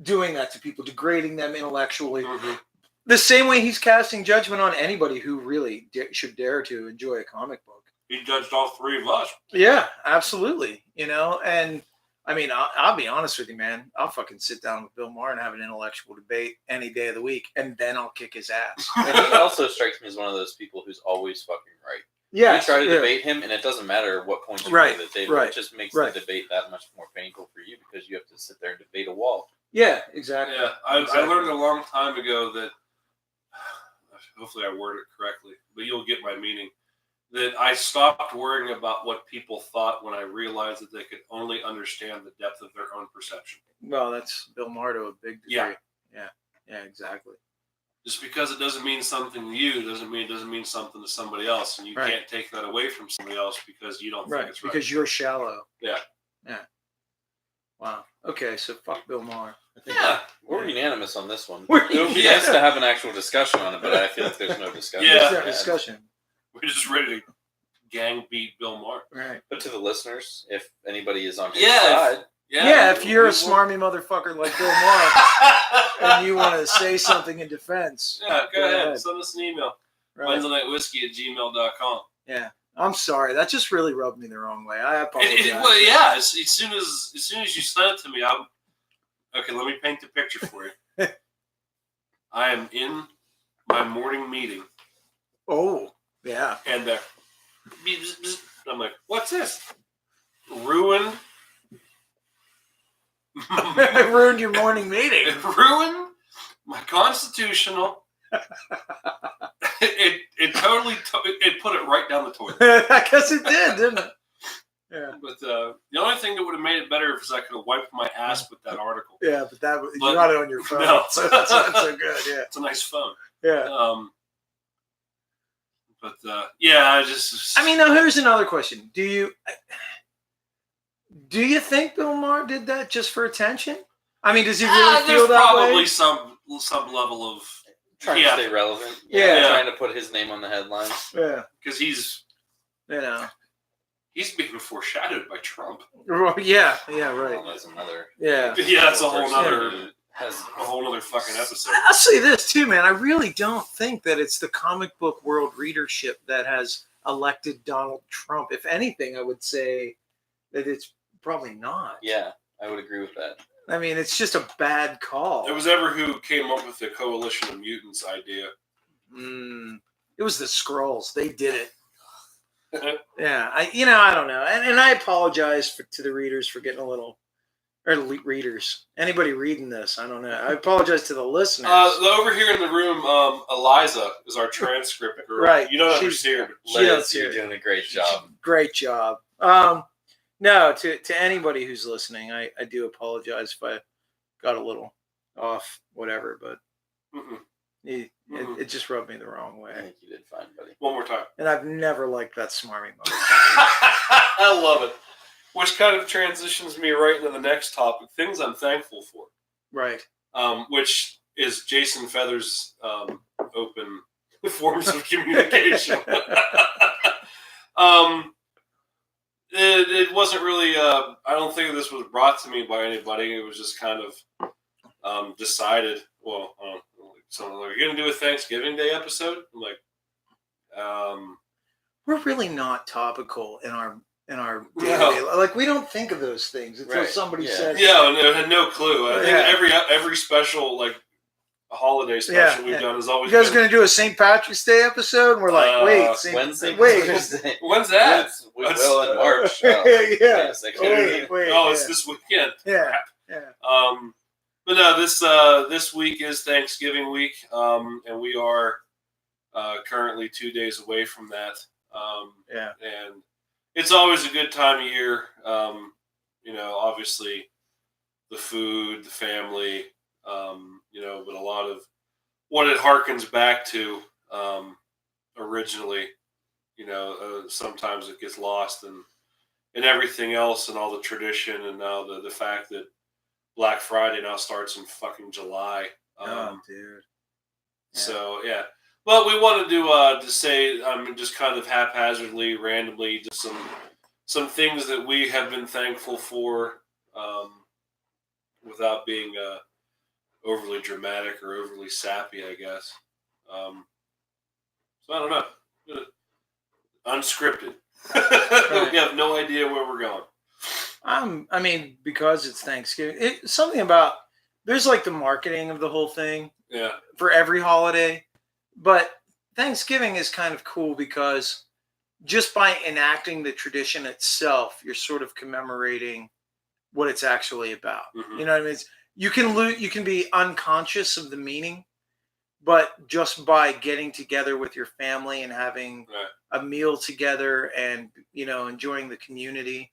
doing that to people, degrading them intellectually. Mm-hmm. The same way he's casting judgment on anybody who really should dare to enjoy a comic book. He judged all three of us. Yeah, absolutely. And I mean, I'll be honest with you, man. I'll fucking sit down with Bill Maher and have an intellectual debate any day of the week, and then I'll kick his ass. And he also strikes me as one of those people who's always fucking right. Yeah, You try to debate him, and it doesn't matter what point you Right, put at the table. right, It just makes right. the debate that much more painful for you because you have to sit there and debate a wall. Yeah, exactly. Yeah, I Exactly. learned a long time ago that, hopefully I word it correctly, but you'll get my meaning, that I stopped worrying about what people thought when I realized that they could only understand the depth of their own perception. Well, that's Bill Maher to a big degree. Yeah. Yeah, exactly. Just because it doesn't mean something to you doesn't mean something to somebody else, and you Right. can't take that away from somebody else because you don't think Right, it's right. because you're shallow. Yeah. Yeah. Wow. Okay, so fuck Bill Maher. I think Yeah. We're unanimous on this one. We're- It would be yeah. nice to have an actual discussion on it, but I feel like there's no discussion. Yeah. There's no discussion. We're just ready to gang beat Bill Maher. Right. But to the listeners, if anybody is on his Yeah, side, Yeah, if you're a we- smarmy motherfucker like Bill Maher and you want to say something in defense, Yeah, go Go ahead. ahead. Send us an email. right? WednesdayNightWhiskey@gmail.com. Yeah. I'm sorry. That just really rubbed me the wrong way. I apologize. Well, yeah. As soon as you sent it to me, okay. Let me paint the picture for you. I am in my morning meeting, Oh, yeah. and I'm like, "What's this? Ruin? I ruined your morning meeting. Ruin my constitutional." It totally it put it right down the toilet. I guess it did, didn't it? Yeah. But the only thing that would have made it better is I could have wiped my ass with that article. Yeah, but you But- got it on your phone. No. So that's not so good. Yeah. It's a nice phone. Yeah. But yeah, I just. I mean, now here's another question. Do you think Bill Maher did that just for attention? I mean, does he really feel There's that probably way? some level of Trying Yeah. to stay relevant. Yeah. Trying to put his name on the headlines. Yeah, because he's being foreshadowed by Trump. Well, yeah, Well, right. that's another. Yeah. Yeah, that's a whole person nother- who has A whole other fucking episode. I'll say this too, man. I really don't think that it's the comic book world readership that has elected Donald Trump. If anything, I would say that it's probably not. Yeah, I would agree with that. I mean, it's just a bad call. It was ever who came up with the coalition of mutants idea. It was the Skrulls. They did it. Yeah, I don't know, and I apologize to the readers for getting a little, or readers, anybody reading this. I don't know. I apologize to the listeners. Over here in the room, Eliza is our transcript girl. Right. You don't She's- understand. She don't Liz, see you're it. doing a great job. Great job. No, to anybody who's listening, I do apologize if I got a little off, whatever, but it just rubbed me the wrong I way. think you did fine, buddy. One more time. And I've never liked that smarmy motherfucker. I love it. Which kind of transitions me right into the next topic, things I'm thankful for, Right. which is Jason Feather's open forms of communication. It wasn't really, I don't think this was brought to me by anybody. It was just kind of decided, well, someone like, you're going to do a Thanksgiving Day episode? I'm like, We're really not topical in our No. day-to-day life. Like, we don't think of those things until Right. somebody Yeah. says. yeah, and I had no clue. I think Yeah. every special, like, holiday special we've yeah. done has always You guys been, going to do a St. Patrick's Day episode? And we're like, wait, Wednesday, wait, Thursday. when's that? We will in March. Yeah. Wait a second. wait. Oh, it's this weekend. Yeah. But no, this week is Thanksgiving week, and we are currently 2 days away from that. Yeah. And it's always a good time of year. Obviously the food, the family, but a lot of what it harkens back to originally. Sometimes it gets lost in everything else and all the tradition, and now the fact that Black Friday now starts in fucking July. Dude. So yeah, but we wanted to say just kind of haphazardly, randomly, just some things that we have been thankful for, without being overly dramatic or overly sappy, I guess. So I don't know, unscripted. We have no idea where we're going. I mean, because it's Thanksgiving, it's something about, there's like the marketing of the whole thing Yeah. for every holiday, but Thanksgiving is kind of cool because just by enacting the tradition itself, you're sort of commemorating what it's actually about. Mhm. You know what I mean? You can be unconscious of the meaning, but just by getting together with your family and having Right. a meal together and, enjoying the community,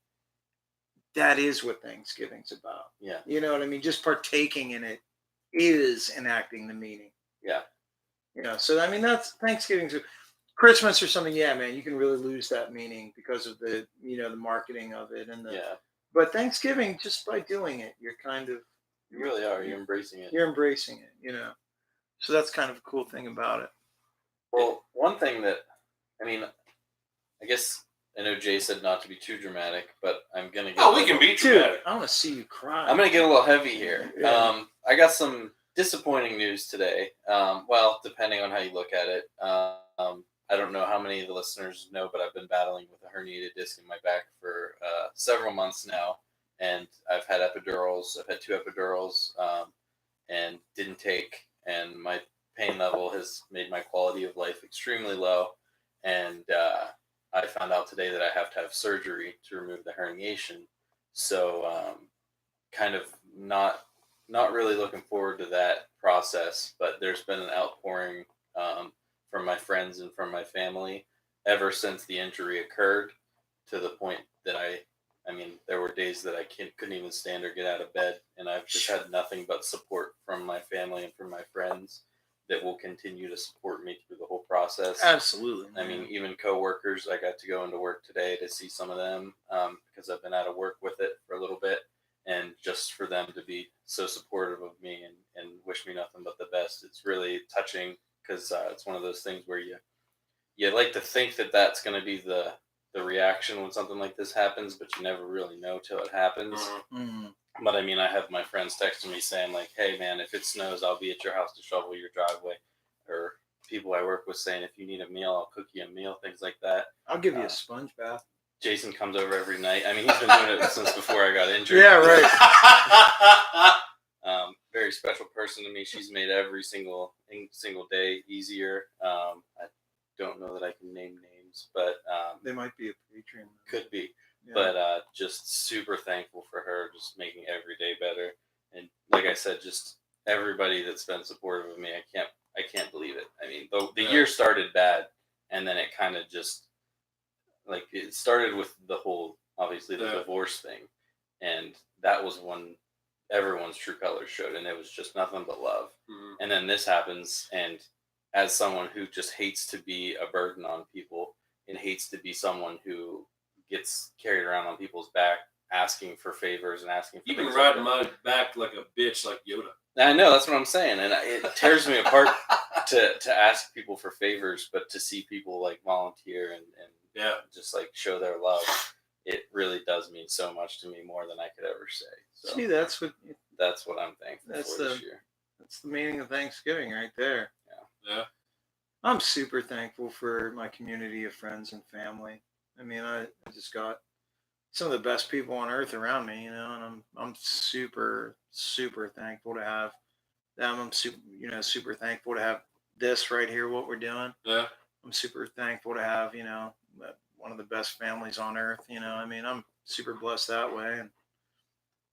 that is what Thanksgiving's about. Yeah. You know what I mean? Just partaking in it is enacting the meaning. Yeah. So I mean, that's Thanksgiving. Christmas or something, yeah, man, you can really lose that meaning because of the the marketing of it and the. Yeah. But Thanksgiving, just by doing it, you're kind of You really are. You're embracing it. you're embracing it. So that's kind of a cool thing about it. Well, one thing that, I guess I know Jay said not to be too dramatic, but I'm gonna get. Oh, we can be Dude, dramatic. I want to see you cry. I'm gonna get a little heavy here. Yeah. I got some disappointing news today. Well, depending on how you look at it. I don't know how many of the listeners know, but I've been battling with a herniated disc in my back for several months now, and I've had epidurals. I've had 2 epidurals, and didn't take, and my pain level has made my quality of life extremely low. And I found out today that I have to have surgery to remove the herniation. So kind of not really looking forward to that process, but there's been an outpouring from my friends and from my family ever since the injury occurred, to the point that there were days that I couldn't even stand or get out of bed, and I've just had nothing but support from my family and from my friends. that will continue to support me through the whole process. Absolutely. I mean, even coworkers, I got to go into work today to see some of them because I've been out of work with it for a little bit. And just for them to be so supportive of me and wish me nothing but the best, it's really touching because it's one of those things where you like to think that that's going to be the reaction when something like this happens, but you never really know till it happens. Mhm. But I mean, I have my friends texting me saying like, "Hey man, if it snows, I'll be at your house to shovel your driveway," or people I work with saying, "If you need a meal, I'll cook you a meal," things like that. I'll give you a sponge bath. Jason comes over every night. I mean, he's been doing it since before I got injured. Yeah, right. Very special person to me. She's made every single day easier. I don't know that I can name names, but They might be a patron. could be. Yeah. But just super thankful for her, just making every day better. And like I said, just everybody that's been supportive of me. I can't believe it. I mean, the year started bad, and then it kind of just like it started with the whole obviously the divorce thing, and that was when everyone's true colors showed, and it was just nothing but love. Mhm. And then this happens, and as someone who just hates to be a burden on people and hates to be someone who gets carried around on people's back asking for favors and asking for You've been things like riding my back like a bitch, like Yoda. I know, that's what I'm saying, and it tears me apart to ask people for favors, but to see people like volunteer and just like show their love, it really does mean so much to me, more than I could ever say. So See, that's what I'm thankful That's for this year. that's the meaning of Thanksgiving right there. Yeah. I'm super thankful for my community of friends and family. I mean, I just got some of the best people on earth around me, you know, and I'm super thankful to have them. I'm super thankful to have this right here, what we're doing. Yeah. I'm super thankful to have, one of the best families on earth, you know. I mean, I'm super blessed that way. And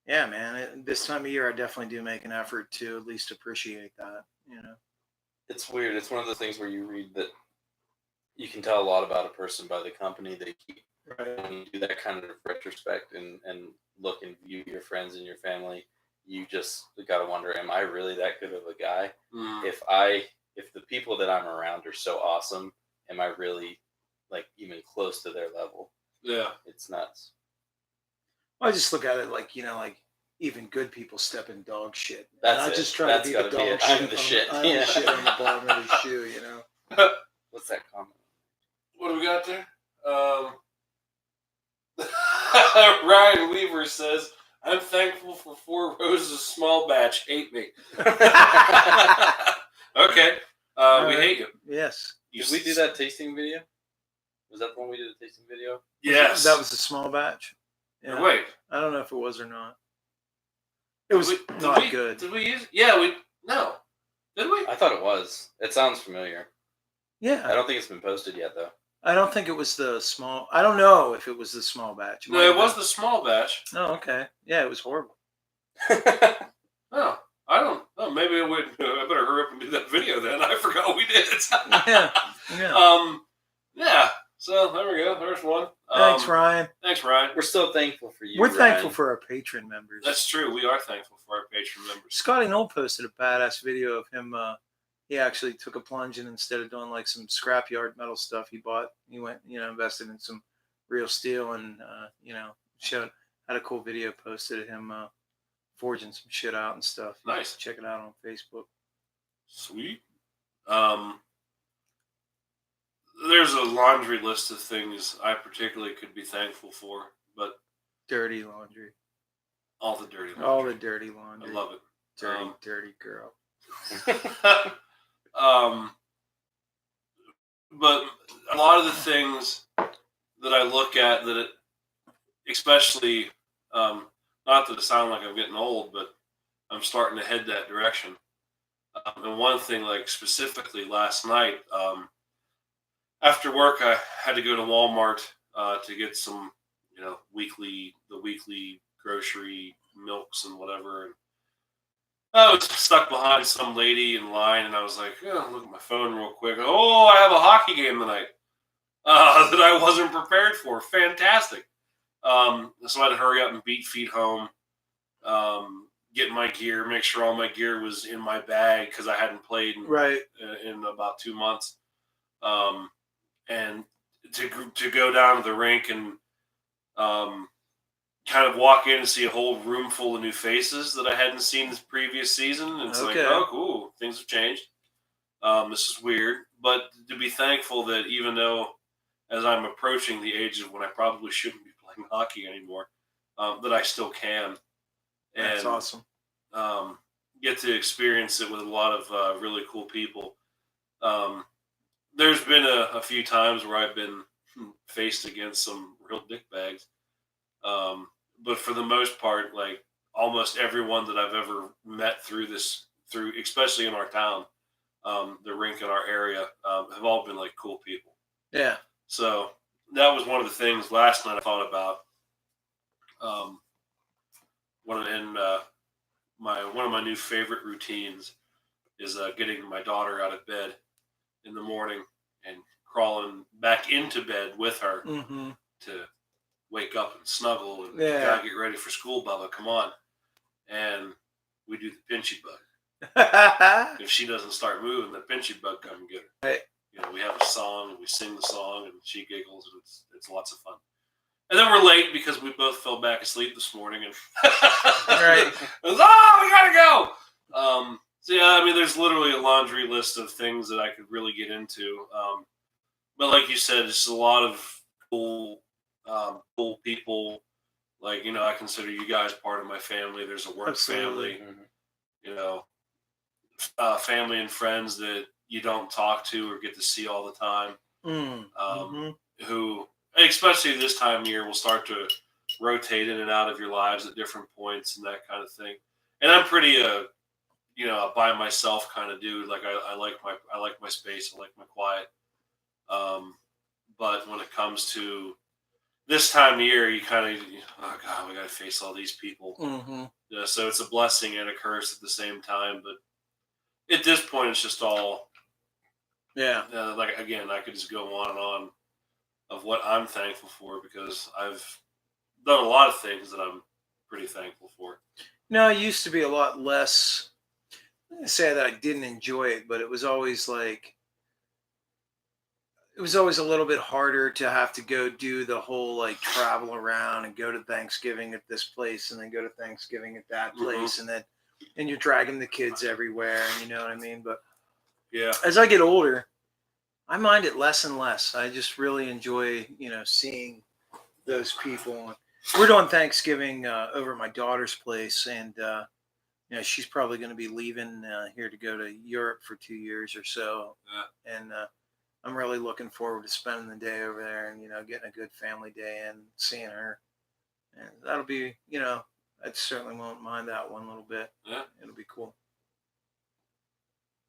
yeah, man, this time of year, I definitely do make an effort to at least appreciate that, you know. It's weird. It's one of those things where you read that you can tell a lot about a person by the company they keep. Right. When you do that kind of retrospect and look and view your friends and your family, you just got to wonder, am I really that good of a guy? Mm. If the people that I'm around are so awesome, am I really like even close to their level? Yeah. It's nuts. I just look at it like, like even good people step in dog shit. That's and I it. just try That's to be the gotta be dog it. shit. I'm the shit. I'm Yeah. the shit on the bottom of the shoe, you know. What's that comment? What do we got there? Ryan Weaver says, "I'm thankful for 4 Roses small batch. Hate me." Okay. We hate you. Yes. Did we do that tasting video? Was that the one we did a tasting video? Yes. That was a small batch. Yeah. Wait. I don't know if it was or not. It was Did not we- good. Did we use? Yeah, we. No. Did we? I thought it was. It sounds familiar. I Yeah. don't think it's been posted yet, though. I don't think it was the small. I don't know if it was the small batch. No, it was the small batch. Oh, okay. Yeah, it was horrible. Oh, I don't. Oh, maybe I better hurry up and do that video then. I forgot we did. Yeah. Yeah. Yeah. So there we go. There's one. Thanks, Ryan. Thanks, Ryan. We're still thankful for you. We're Ryan. thankful for our patron members. That's true. We are thankful for our patron members. Scotty Knoll posted a badass video of him. He actually took a plunge, and instead of doing like some scrapyard metal stuff he went, invested in some real steel, and had a cool video posted of him forging some shit out and stuff. Nice. Check it out on Facebook. Sweet. There's a laundry list of things I particularly could be thankful for, but Dirty laundry. all the dirty laundry. All the dirty laundry. I love it. Dirty girl. But a lot of the things that I look at especially, not that it sound like I'm getting old, but I'm starting to head that direction. And one thing, like specifically last night, after work, I had to go to Walmart to get some, the weekly grocery milks and whatever. And I was stuck behind some lady in line, and I was like, look at my phone real quick. Oh, I have a hockey game tonight that I wasn't prepared for. Fantastic. So I had to hurry up and beat feet home. get my gear, make sure all my gear was in my bag because I hadn't played Right. in about 2 months. And to go down to the rink and kind of walk in and see a whole room full of new faces that I hadn't seen this previous season. And it's like, Okay. oh, cool, things have changed. This is weird, but to be thankful that even though as I'm approaching the age of when I probably shouldn't be playing hockey anymore, that I still can. And That's awesome. get to experience it with a lot of really cool people. There's been a few times where I've been faced against some real dickbags. But for the most part, like almost everyone that I've ever met through especially in our town, the rink in our area, have all been like cool people. Yeah. So that was one of the things last night I thought about. One of my new favorite routines is getting my daughter out of bed in the morning and crawling back into bed with her Mm-hmm. to wake up and snuggle and Yeah. gotta get ready for school, Bubba. Come on. And we do the pinchy bug. If she doesn't start moving, the pinchy bug come and get her. Right. You know, we have a song and we sing the song and she giggles and it's lots of fun. And then we're late because we both fell back asleep this morning and Right. it was, oh, we gotta go. So yeah, I mean, there's literally a laundry list of things that I could really get into. But like you said, it's a lot of cool people. Like, you know, I consider you guys part of my family. There's a work Absolutely. family, you know, family and friends that you don't talk to or get to see all the time. Mm-hmm. Who, especially this time of year, will start to rotate in and out of your lives at different points and that kind of thing. And I'm pretty, you know, a by myself kind of dude. Like I like my space. I like my quiet. But when it comes to this time of year, you kind of, oh God, we got to face all these people. Mm-hmm. Yeah, so it's a blessing and a curse at the same time. But at this point, it's just all, Yeah. like, again, I could just go on and on of what I'm thankful for because I've done a lot of things that I'm pretty thankful for. No, it used to be a lot less. I'm gonna say that I didn't enjoy it, but it was always a little bit harder to have to go do the whole like travel around and go to Thanksgiving at this place and then go to Thanksgiving at that place and you're dragging the kids everywhere and you know what I mean. But Yeah. as I get older, I mind it less and less. I just really enjoy, you know, seeing those people. We're doing Thanksgiving over at my daughter's place, and you know, she's probably going to be leaving here to go to Europe for 2 years or so. Yeah. And I'm really looking forward to spending the day over there and, you know, getting a good family day and seeing her. And that'll be, you know, I certainly won't mind that one little bit. Yeah. It'll be cool.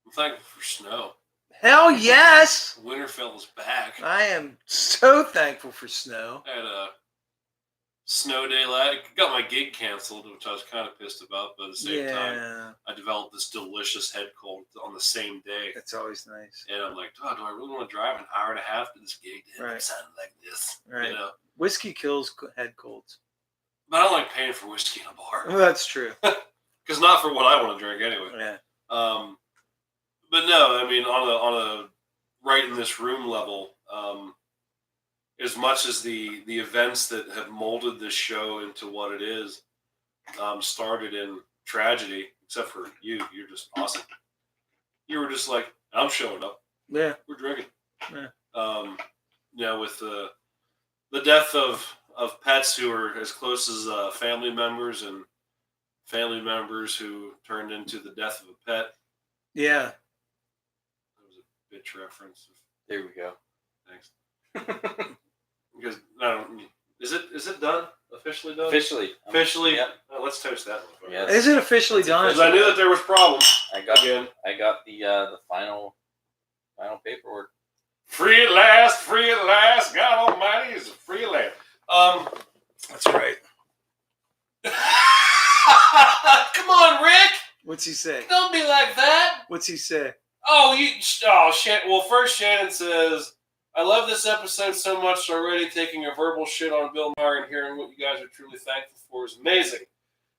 I'm thankful for snow. Hell yes! Winterfell is back. I am so thankful for snow. I had a snow day got my gig canceled, which I was kind of pissed about, but at the same time, I developed this delicious head cold on the same day. That's always nice. And I'm like, oh, do I really want to drive an hour and a half to this gig to Right. sound like this? Right. You know? Whiskey kills head colds. But I don't like paying for whiskey in a bar. Well, that's true. Because not for what I want to drink anyway. Yeah. But no, I mean, on a right in this room level, as much as the events that have molded this show into what it is, started in tragedy, except for you. You're just awesome. You were just like, I'm showing up. Yeah. We're drinking. Yeah. You know, with the death of pets who are as close as family members and family members who turned into the death of a pet. Yeah. That was a bitch reference. There we go. Thanks. Because I don't. Is it done? Officially done? Officially. Officially. Yep. Let's toast that one. Yes. Is it officially done? Because I knew that there was problems. I got Again. the final paperwork. Free at last. God Almighty is free at last. That's right. Come on, Rick. What's he say? Don't be like that. What's he say? Well, first Shannon says, I love this episode so much already. Taking a verbal shit on Bill Maher and hearing what you guys are truly thankful for is amazing.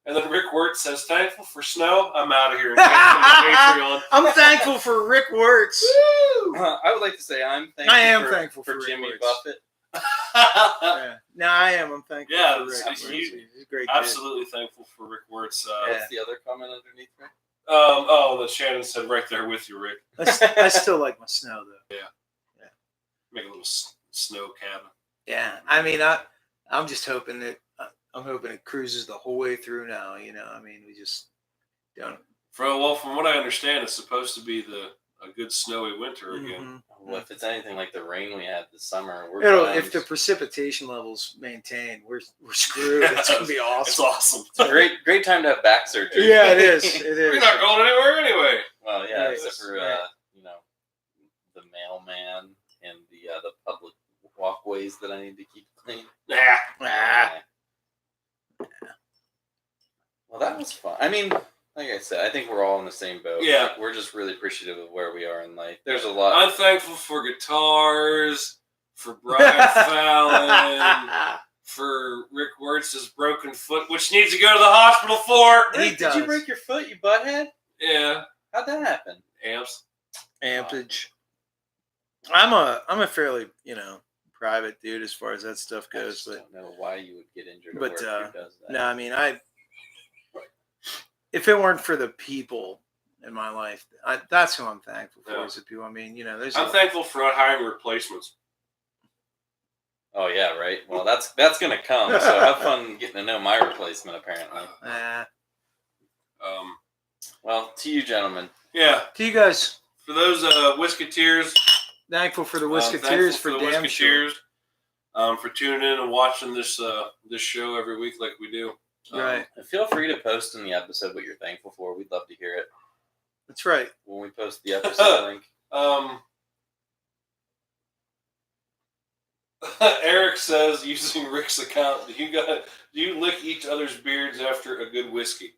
And then Rick Wirtz says, thankful for snow. I'm out of here. And Patreon. I'm thankful for Rick Wirtz. I would like to say I'm thankful. I am thankful for for Rick Jimmy Wirtz. Buffett. Yeah. No, I am. I'm thankful Yeah, for Rick that's- Wirtz. you- He's a great Absolutely thankful for Rick Wirtz. What's the other comment underneath there? The Shannon said right there with you, Rick. kid. I still like my snow though. Make a little snow cabin. Yeah, I mean, I'm just hoping that I'm hoping it cruises the whole way through now. You know, I mean, we just don't. From what I understand, it's supposed to be a good snowy winter again. Mhm. Well, if it's anything like the rain we had this summer, we're If the precipitation levels maintain, we're screwed. It's gonna be It's awesome. awesome. It's a great time to have back surgery. Yeah, it is. It is. We're not going anywhere anyway. Well, yeah, Right. except for Right. the mailman and the public walkways that I need to keep clean. Nah. Ah. Well, that was fun. I mean, like I said, I think we're all in the same boat. Yeah. Like, we're just really appreciative of where we are in life. There's a lot. I'm thankful for guitars, for Brian Fallon, for Rick Wirtz's broken foot, which needs to go to the hospital for. He Rick, did you does. break your foot, you butthead? Yeah. How'd that happen? Amps. Ampage. I'm a fairly private dude as far as that stuff I goes, just but don't know why you would get injured at but, work. Who does that? no, I mean if it weren't for the people in my life, that's who I'm thankful for. Yeah. Is the people. I mean, there's. I'm thankful for not hiring replacements. Oh yeah, right. Well, that's gonna come. So have fun getting to know my replacement. Apparently. Well, to you, gentlemen. Yeah. To you guys, For those Whisketeers, thankful for the thankful Whisketeers for the damn sure. Whisketeers, for tuning in and watching this show every week like we do. Right, And feel free to post in the episode what you're thankful for. We'd love to hear it that's right. when we post the episode link. Eric says, using Rick's account, do you lick each other's beards after a good whiskey?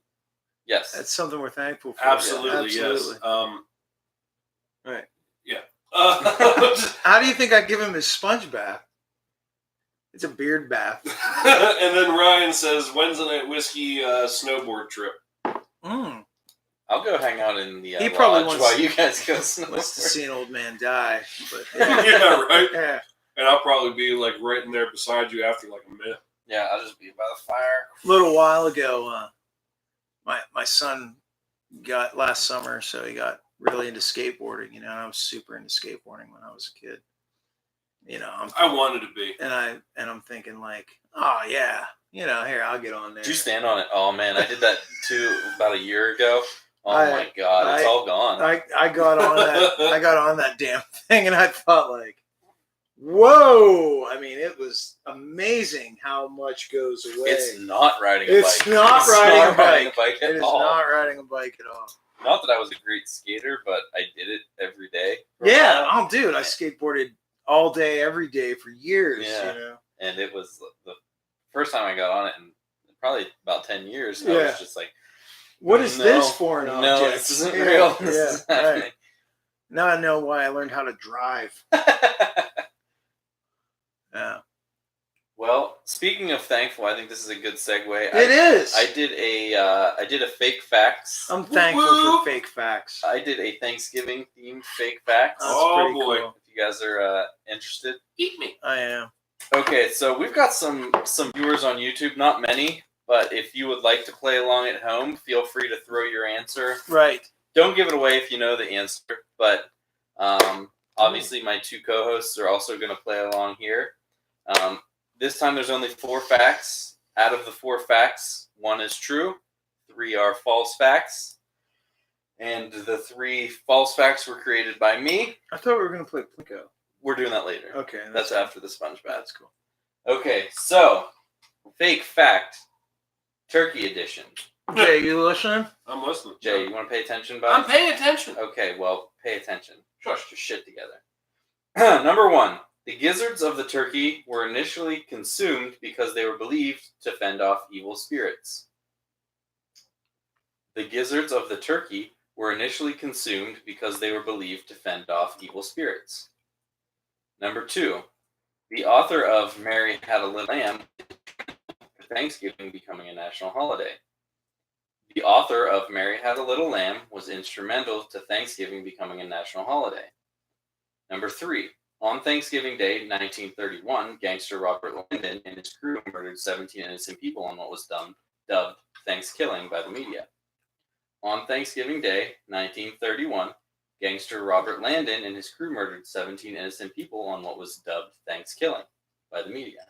Yes. That's something we're thankful for. Absolutely, Yeah, absolutely. yes. Right. Yeah. How do you think I give him his sponge bath? It's a beard bath. And then Ryan says, Wednesday night whiskey snowboard trip. Mm. I'll go hang out in the He probably lodge wants- while you guys go Wants to snowboard. see an old man die, but Yeah, right. yeah. And I'll probably be like right in there beside you after like a minute. Yeah, I'll just be by the fire. A little while ago, my son got last summer, so he got really into skateboarding. And I was super into skateboarding when I was a kid. I wanted to be. And I'm thinking like, oh yeah, here I'll get on there. Did you stand on it? Oh man, I did that too about a year ago. Oh I- my god, it's all gone. I got on that. I got on that damn thing, and I thought like, whoa! I mean, it was amazing how much goes away. It's not riding a It's bike. not riding a riding bike. at It is all. not riding a bike at all. Not that I was a great skater, but I did it every day. for a Yeah, while. oh, dude, I skateboarded all day, every day for years. Yeah. And it was the first time I got on it in probably about 10 years. I Yeah. was just like, What is no, this for an object? No, this isn't Yeah, real. This yeah, is happening. right. Now I know why I learned how to drive. Yeah. Well, speaking of thankful, I think this is a good segue. It is. I did a fake facts. I'm thankful Woo-woo. for fake facts. I did a Thanksgiving themed fake facts. That's Oh, pretty boy. cool. If you guys are interested. Eat me. I am. Okay, so we've got some viewers on YouTube, not many, but if you would like to play along at home, feel free to throw your answer. Right. Don't give it away if you know the answer, but obviously my two co-hosts are also going to play along here. This time there's only 4 facts. Out of the 4 facts, 1 is true, 3 are false facts, and the 3 false facts were created by me. I thought we were going to play Plinko. We're doing that later. Okay. That's after the sponge bath. That's cool. Okay, so fake fact, turkey edition. Jay, you listening? I'm listening. Jay, you want to pay attention, bud? I'm paying attention. Okay, well, pay attention. Shush. Get your shit together. Number 1. The gizzards of the turkey were initially consumed because they were believed to fend off evil spirits. The gizzards of the turkey were initially consumed because they were believed to fend off evil spirits. Number 2. The author of Mary Had a Little Lamb, Thanksgiving becoming a national holiday. The author of Mary Had a Little Lamb was instrumental to Thanksgiving becoming a national holiday. Number 3. On Thanksgiving Day, 1931, gangster Robert Landon and his crew murdered 17 innocent people on what was dubbed Thanksgiving by the media. On Thanksgiving Day, 1931, gangster Robert Landon and his crew murdered 17 innocent people on what was dubbed Thanksgiving by the media.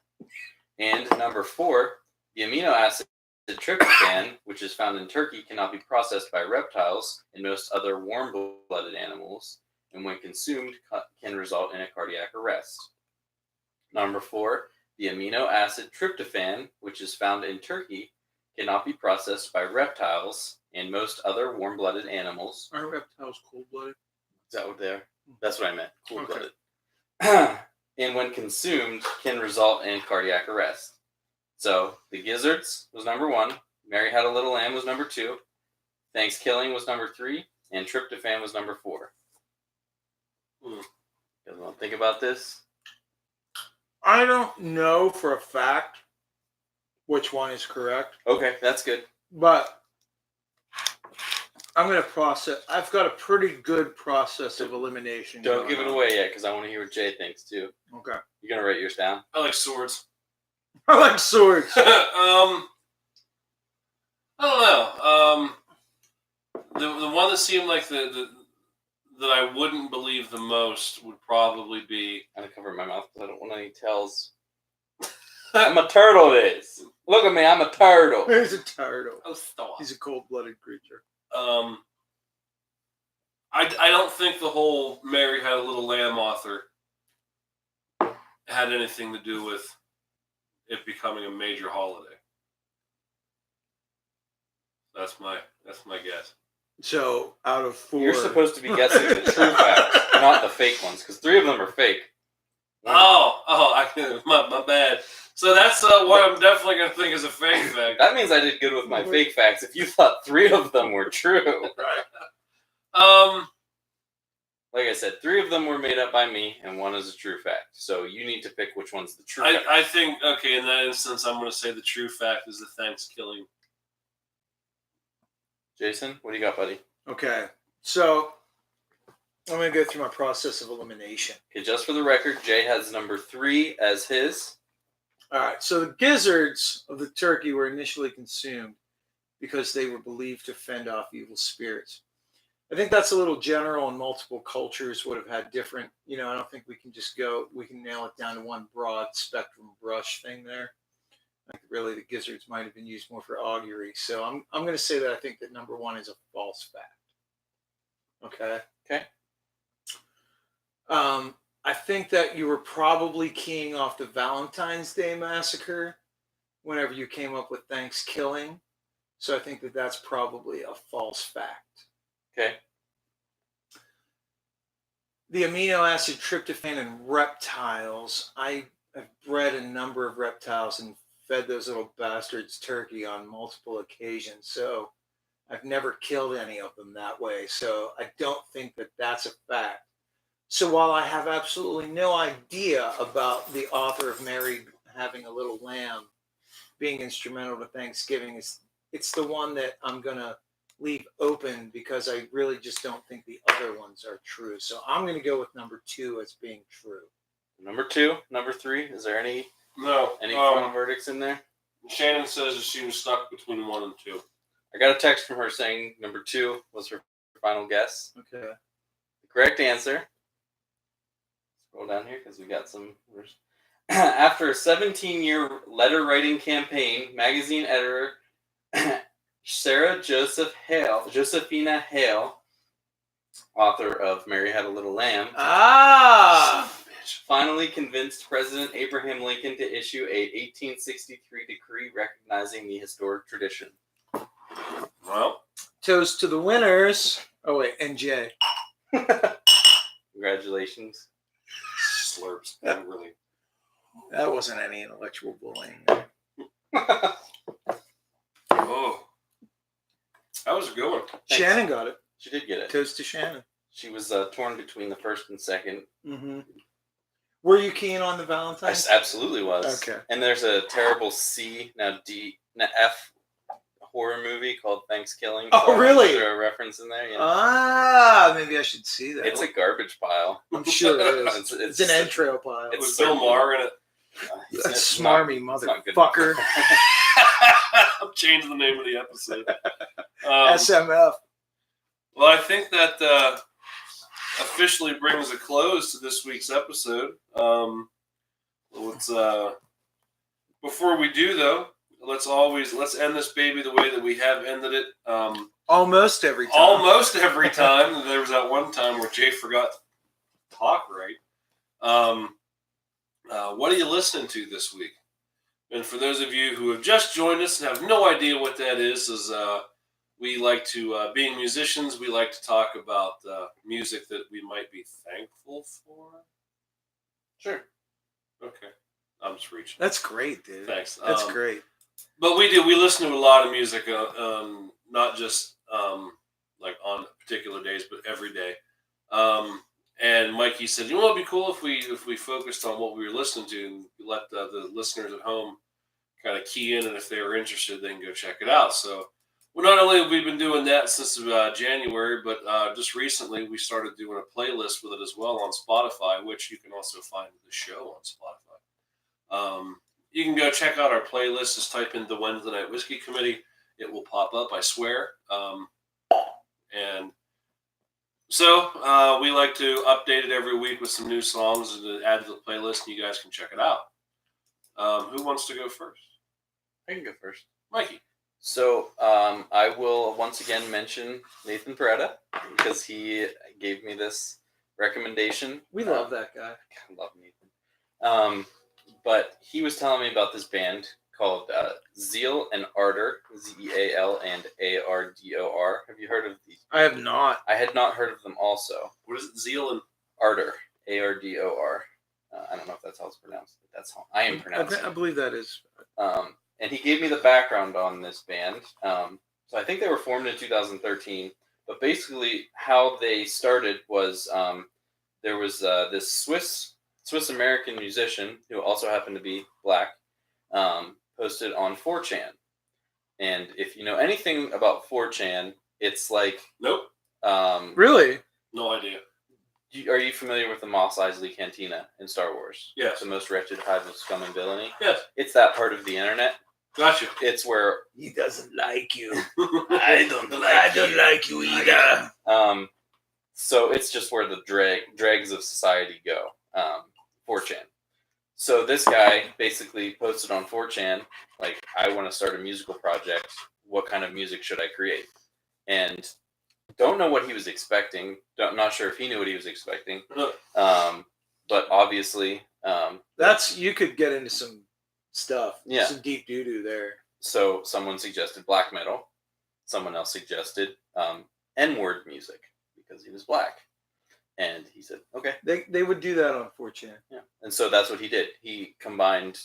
And number 4, the amino acid tryptophan, which is found in turkey, cannot be processed by reptiles and most other warm-blooded animals, and when consumed can result in a cardiac arrest. Number 4, the amino acid tryptophan, which is found in turkey, cannot be processed by reptiles and most other warm-blooded animals. Aren't reptiles cold-blooded? Is that what they are? That's what I meant. Cold-blooded. Okay. And when consumed, can result in cardiac arrest. So the gizzards was number 1. Mary Had a Little Lamb was number 2. Thanksgiving was number 3, and tryptophan was number 4. You guys want to think about this? I don't know for a fact which one is correct, Okay, that's good. but I'm going to process. I've got a pretty good process of elimination. Don't going give it on. away yet, because I want to hear what Jay thinks too. Okay. You gonna write yours down? I like swords. I like swords. I don't know. The one that seemed like the that I wouldn't believe the most would probably be. I'm gonna cover my mouth because I don't want any tells. I'm a turtle. This. Look at me. I'm a turtle. He's a turtle. Oh, stop. He's a cold-blooded creature. I don't think the whole Mary Had a Little Lamb author had anything to do with it becoming a major holiday. That's my guess. So out of 4, You're supposed to be guessing the true facts, not the fake ones, because 3 of them are fake. My bad. So that's what I'm definitely gonna think is a fake fact. That means I did good with my fake facts. If you thought 3 of them were true, like I said, 3 of them were made up by me, and 1 is a true fact. So you need to pick which one's the true fact. I think in that instance, I'm gonna say the true fact is the Thanksgiving. Jason, what do you got, buddy? Okay. So I'm going to go through my process of elimination. Okay, just for the record, Jay has number 3 as his. All right. So the gizzards of the turkey were initially consumed because they were believed to fend off evil spirits. I think that's a little general, and multiple cultures would have had different, I don't think we can nail it down to one broad spectrum brush thing there. Like really the gizzards might have been used more for augury. So I'm going to say that I think that number 1 is a false fact. Okay. Okay. I think that you were probably keying off the Valentine's Day massacre whenever you came up with Thanksgiving. So I think that that's probably a false fact. Okay. The amino acid tryptophan in reptiles. I have bred a number of reptiles and fed those little bastards turkey on multiple occasions. So I've never killed any of them that way. So I don't think that that's a fact. So while I have absolutely no idea about the author of Mary Having a Little Lamb being instrumental to Thanksgiving, it's the one that I'm going to leave open because I really just don't think the other ones are true. So I'm going to go with number 2 as being true. Number 2, number 3. Is there any No. final verdicts in there? Shannon says that she was stuck between 1 and 2. I got a text from her saying number 2 was her final guess. Okay. The correct answer. Scroll down here because we got some. After a 17-year letter-writing campaign, magazine editor Sarah Josephina Hale, author of Mary Had a Little Lamb, finally convinced President Abraham Lincoln to issue a 1863 decree recognizing the historic tradition. Well, Toast to the winners. Oh, wait, and Jay. Congratulations. slurps. Really. That wasn't any intellectual bullying. Oh. That was a good one. Shannon got it. She did get it. Toast to Shannon. She was torn between the first and second. Mm-hmm. Were you keen on the I Valentine's? absolutely was. Okay. And there's a terrible C, now D, now F horror movie called Thanksgiving. Oh, really? Is there a reference in there? Yeah. Maybe I should see that. It's a garbage pile. I'm sure it is. It's It's an entrail pile. With It's Bill certainly- Maher in it. That's it's not- smarmy it's not good motherfucker. I'm changing the name of the episode. SMF. Well, I think that officially brings a close to this week's episode. Let's before we do though, let's end this baby the way that we have ended it. Almost every time. Almost every time. There was that one time where Jay forgot to talk right. What are you listening to this week? And for those of you who have just joined us and have no idea what that is we like to, being musicians, we like to talk about music that we might be thankful for. Sure. Okay. I'm just reaching. That's great, dude. Thanks. That's great. But we do. We listen to a lot of music, not just like on particular days, but every day. And Mikey said, "You know, it'd be cool if we focused on what we were listening to and let the listeners at home kind of key in, and if they were interested, they can go check it out." So, well, not only have we been doing that since January, but just recently we started doing a playlist with it as well on Spotify, which you can also find the show on Spotify. You can go check out our playlist. Just type in the Wednesday Night Whiskey Committee. It will pop up, I swear. And so we like to update it every week with some new songs to add to the playlist, and you guys can check it out. Who wants to go first? I can go first. Mikey. So I will once again mention Nathan Peretta because he gave me this recommendation. We love that guy. I love Nathan. But he was telling me about this band called Zeal and Ardor, Zeal and Ardor. Have you heard of these? I have not. I had not heard of them also. What is it? Zeal and Ardor, Ardor. I don't know if that's how it's pronounced, but that's how I am pronouncing I it. believe that is. And he gave me the background on this band. So I think they were formed in 2013. But basically, how they started was there was this Swiss American musician who also happened to be black, posted on 4chan. And if you know anything about 4chan, it's like nope, Really? no idea. are you familiar with the Mos Eisley Cantina in Star Wars? Yes. The most wretched hive of scum and villainy. Yes, It's that part of the internet. gotcha. It's where He doesn't like you. I don't like you either. so it's just where the dregs of society go. 4chan. So this guy basically posted on 4chan, like, I want to start a musical project. What kind of music should I create? And don't know what he was expecting. Not sure if he knew what he was expecting. But obviously, That's you could get into some stuff. Yeah. Some deep doo doo there. so someone suggested black metal. Someone else suggested N-word music because he was black. And he said, okay. They would do that on 4chan. Yeah. And so that's what he did. He combined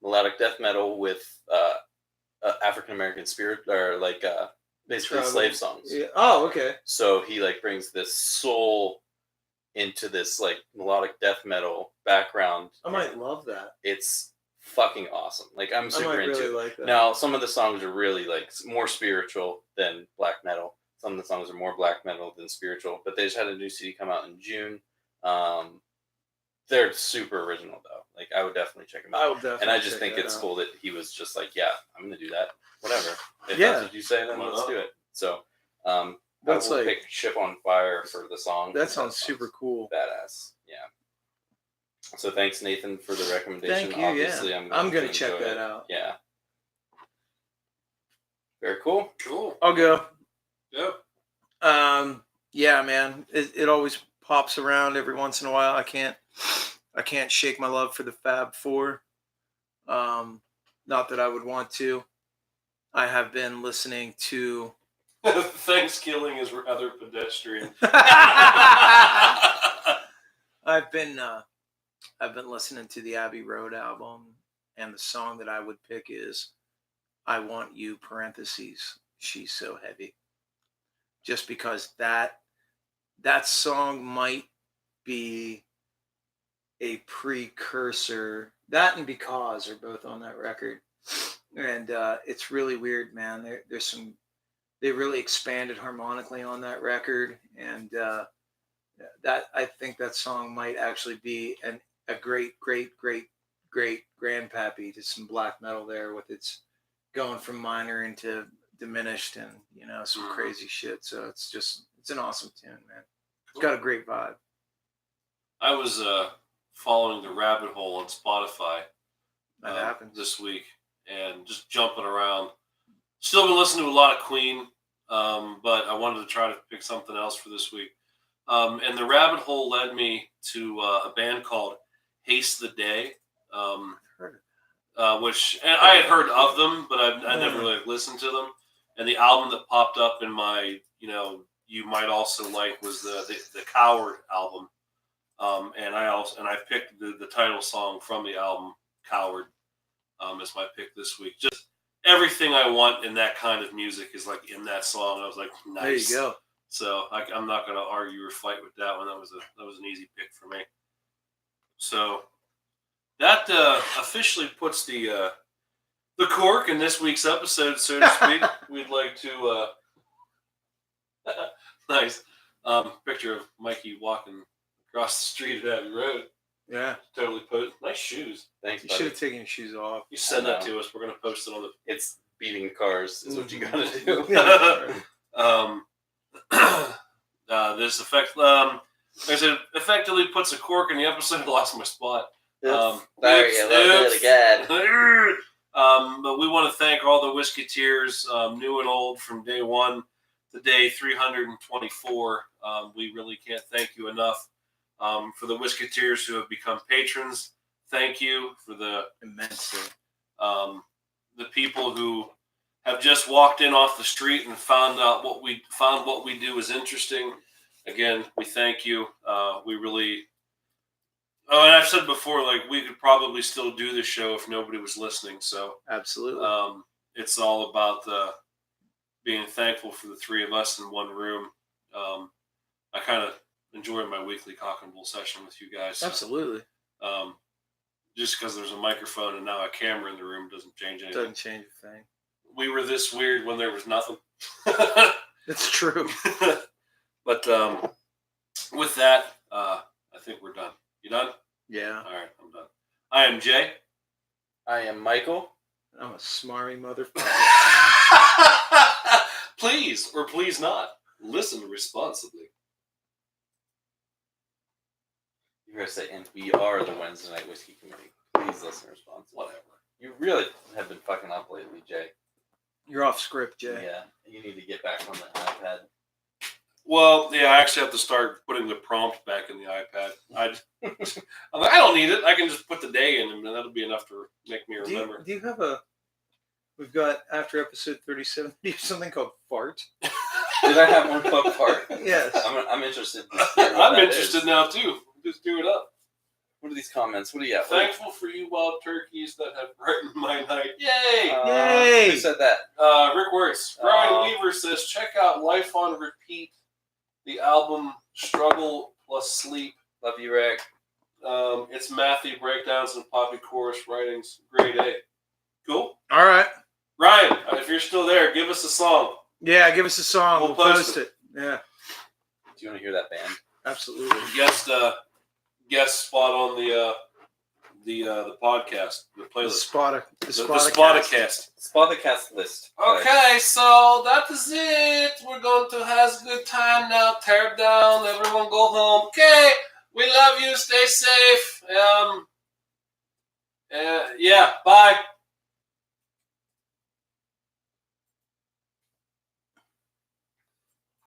melodic death metal with African American spirit, or like basically Tribal. slave songs. Yeah. Oh, okay. So he like brings this soul into this like melodic death metal background. I might love that. It's fucking awesome. Like I'm I super might into really it. like that. Now, some of the songs are really like more spiritual than black metal. Some of the songs are more black metal than spiritual, but they just had a new CD come out in June. They're super original though. Like I would definitely check them I out. will definitely. And I just check think that it's out. cool that he was just like, yeah, I'm gonna do that. Whatever. If Yeah. that's what you say, then Why let's not? do it. So That's I will like- pick Ship on Fire for the song. That sounds super cool. badass. Yeah. So thanks, Nathan, for the recommendation. Thank you. Obviously, Yeah. I'm I'm going gonna to check enjoy that it. out. Yeah. Very cool. Cool. I'll go. Yep. Yeah, man. It always pops around every once in a while. I can't shake my love for the Fab Four. Not that I would want to. I have been listening to. Thanksgiving is rather pedestrian. I've been listening to the Abbey Road album, and the song that I would pick is "I Want You." (Parentheses). She's so heavy. Just because that song might be a precursor. That and Because are both on that record. and it's really weird, man. There's some. They really expanded harmonically on that record, and that I think that song might actually be a great grandpappy to some black metal there, with its going from minor into diminished, and some crazy shit. So it's an awesome tune, man. It's got a great vibe. I was following the rabbit hole on Spotify That happens this week and just jumping around. Still been listening to a lot of Queen, but I wanted to try to pick something else for this week. And the rabbit hole led me to a band called Haste the Day, which and I had heard of them, but I never really listened to them. And the album that popped up in my, you might also like, was the Coward album. And I picked the title song from the album Coward as my pick this week. Just everything I want in that kind of music is like in that song. I was like, nice. There you go. So I'm not going to argue or fight with that one. That was an easy pick for me. So that officially puts the cork in this week's episode, so to speak. We'd like to nice picture of Mikey walking across the street at Abbey Road. Yeah, Totally post. Nice shoes. Thanks, you buddy. should have taken your shoes off. You send that to us. We're going to post it on the. It's beating cars is what you gotta do. This effect. Like I said, effectively puts a cork in the episode. I lost my spot. Sorry, a little bit again. But we want to thank all the Whisketeers, new and old, from day one to day 324. We really can't thank you enough. For the Whisketeers who have become patrons, thank you. For the Immensely. The people who have just walked in off the street and found what we do is interesting. Again, we thank you. We really. Oh, and I've said before, like, we could probably still do this show if nobody was listening. So Absolutely. it's all about being thankful for the three of us in one room. I kind of enjoy my weekly cock and bull session with you guys. So, Absolutely. just because there's a microphone and now a camera in the room doesn't change anything. Doesn't change a thing. We were this weird when there was nothing. It's true. But with that, I think we're done. You done? Yeah. All right, I'm done. I am Jay. I am Michael. I'm a smarmy motherfucker. Please, or please not, listen responsibly. You're going to say, and we are the Wednesday Night Whiskey Committee. Please listen responsibly. Whatever. You really have been fucking up lately, Jay. You're off script, Jay. Yeah, you need to get back on the iPad. Well, yeah, I actually have to start putting the prompt back in the iPad. I'm like, I don't need it. I can just put the day in, and that'll be enough to make me remember. Do you have a... We've got, after episode 37, do you have something called Fart? Did I have one club part? Yes. I'm interested. To hear what I'm that interested is. now, too. Just do it up. What are these comments? What do you got? Thankful for you wild turkeys that have brightened my night. Yay! Yay! Who said that? Rick Wirtz. Brian Weaver says, check out Life on Repeat, the album Struggle Plus Sleep. Love you, Rick. It's mathy breakdowns and poppy chorus writings. Grade A. Cool. All right. Ryan, if you're still there, give us a song. Yeah, give us a song. We'll We'll post post it. Yeah, Do you want to hear that band? absolutely. Guest spot on the podcast, the The playlist. The The Spotacast. Spotacast. Spotacast list. Okay, so that is it. We're going to have a good time now. Tear down. Everyone go home. Okay. We love you. Stay safe. Yeah. Bye.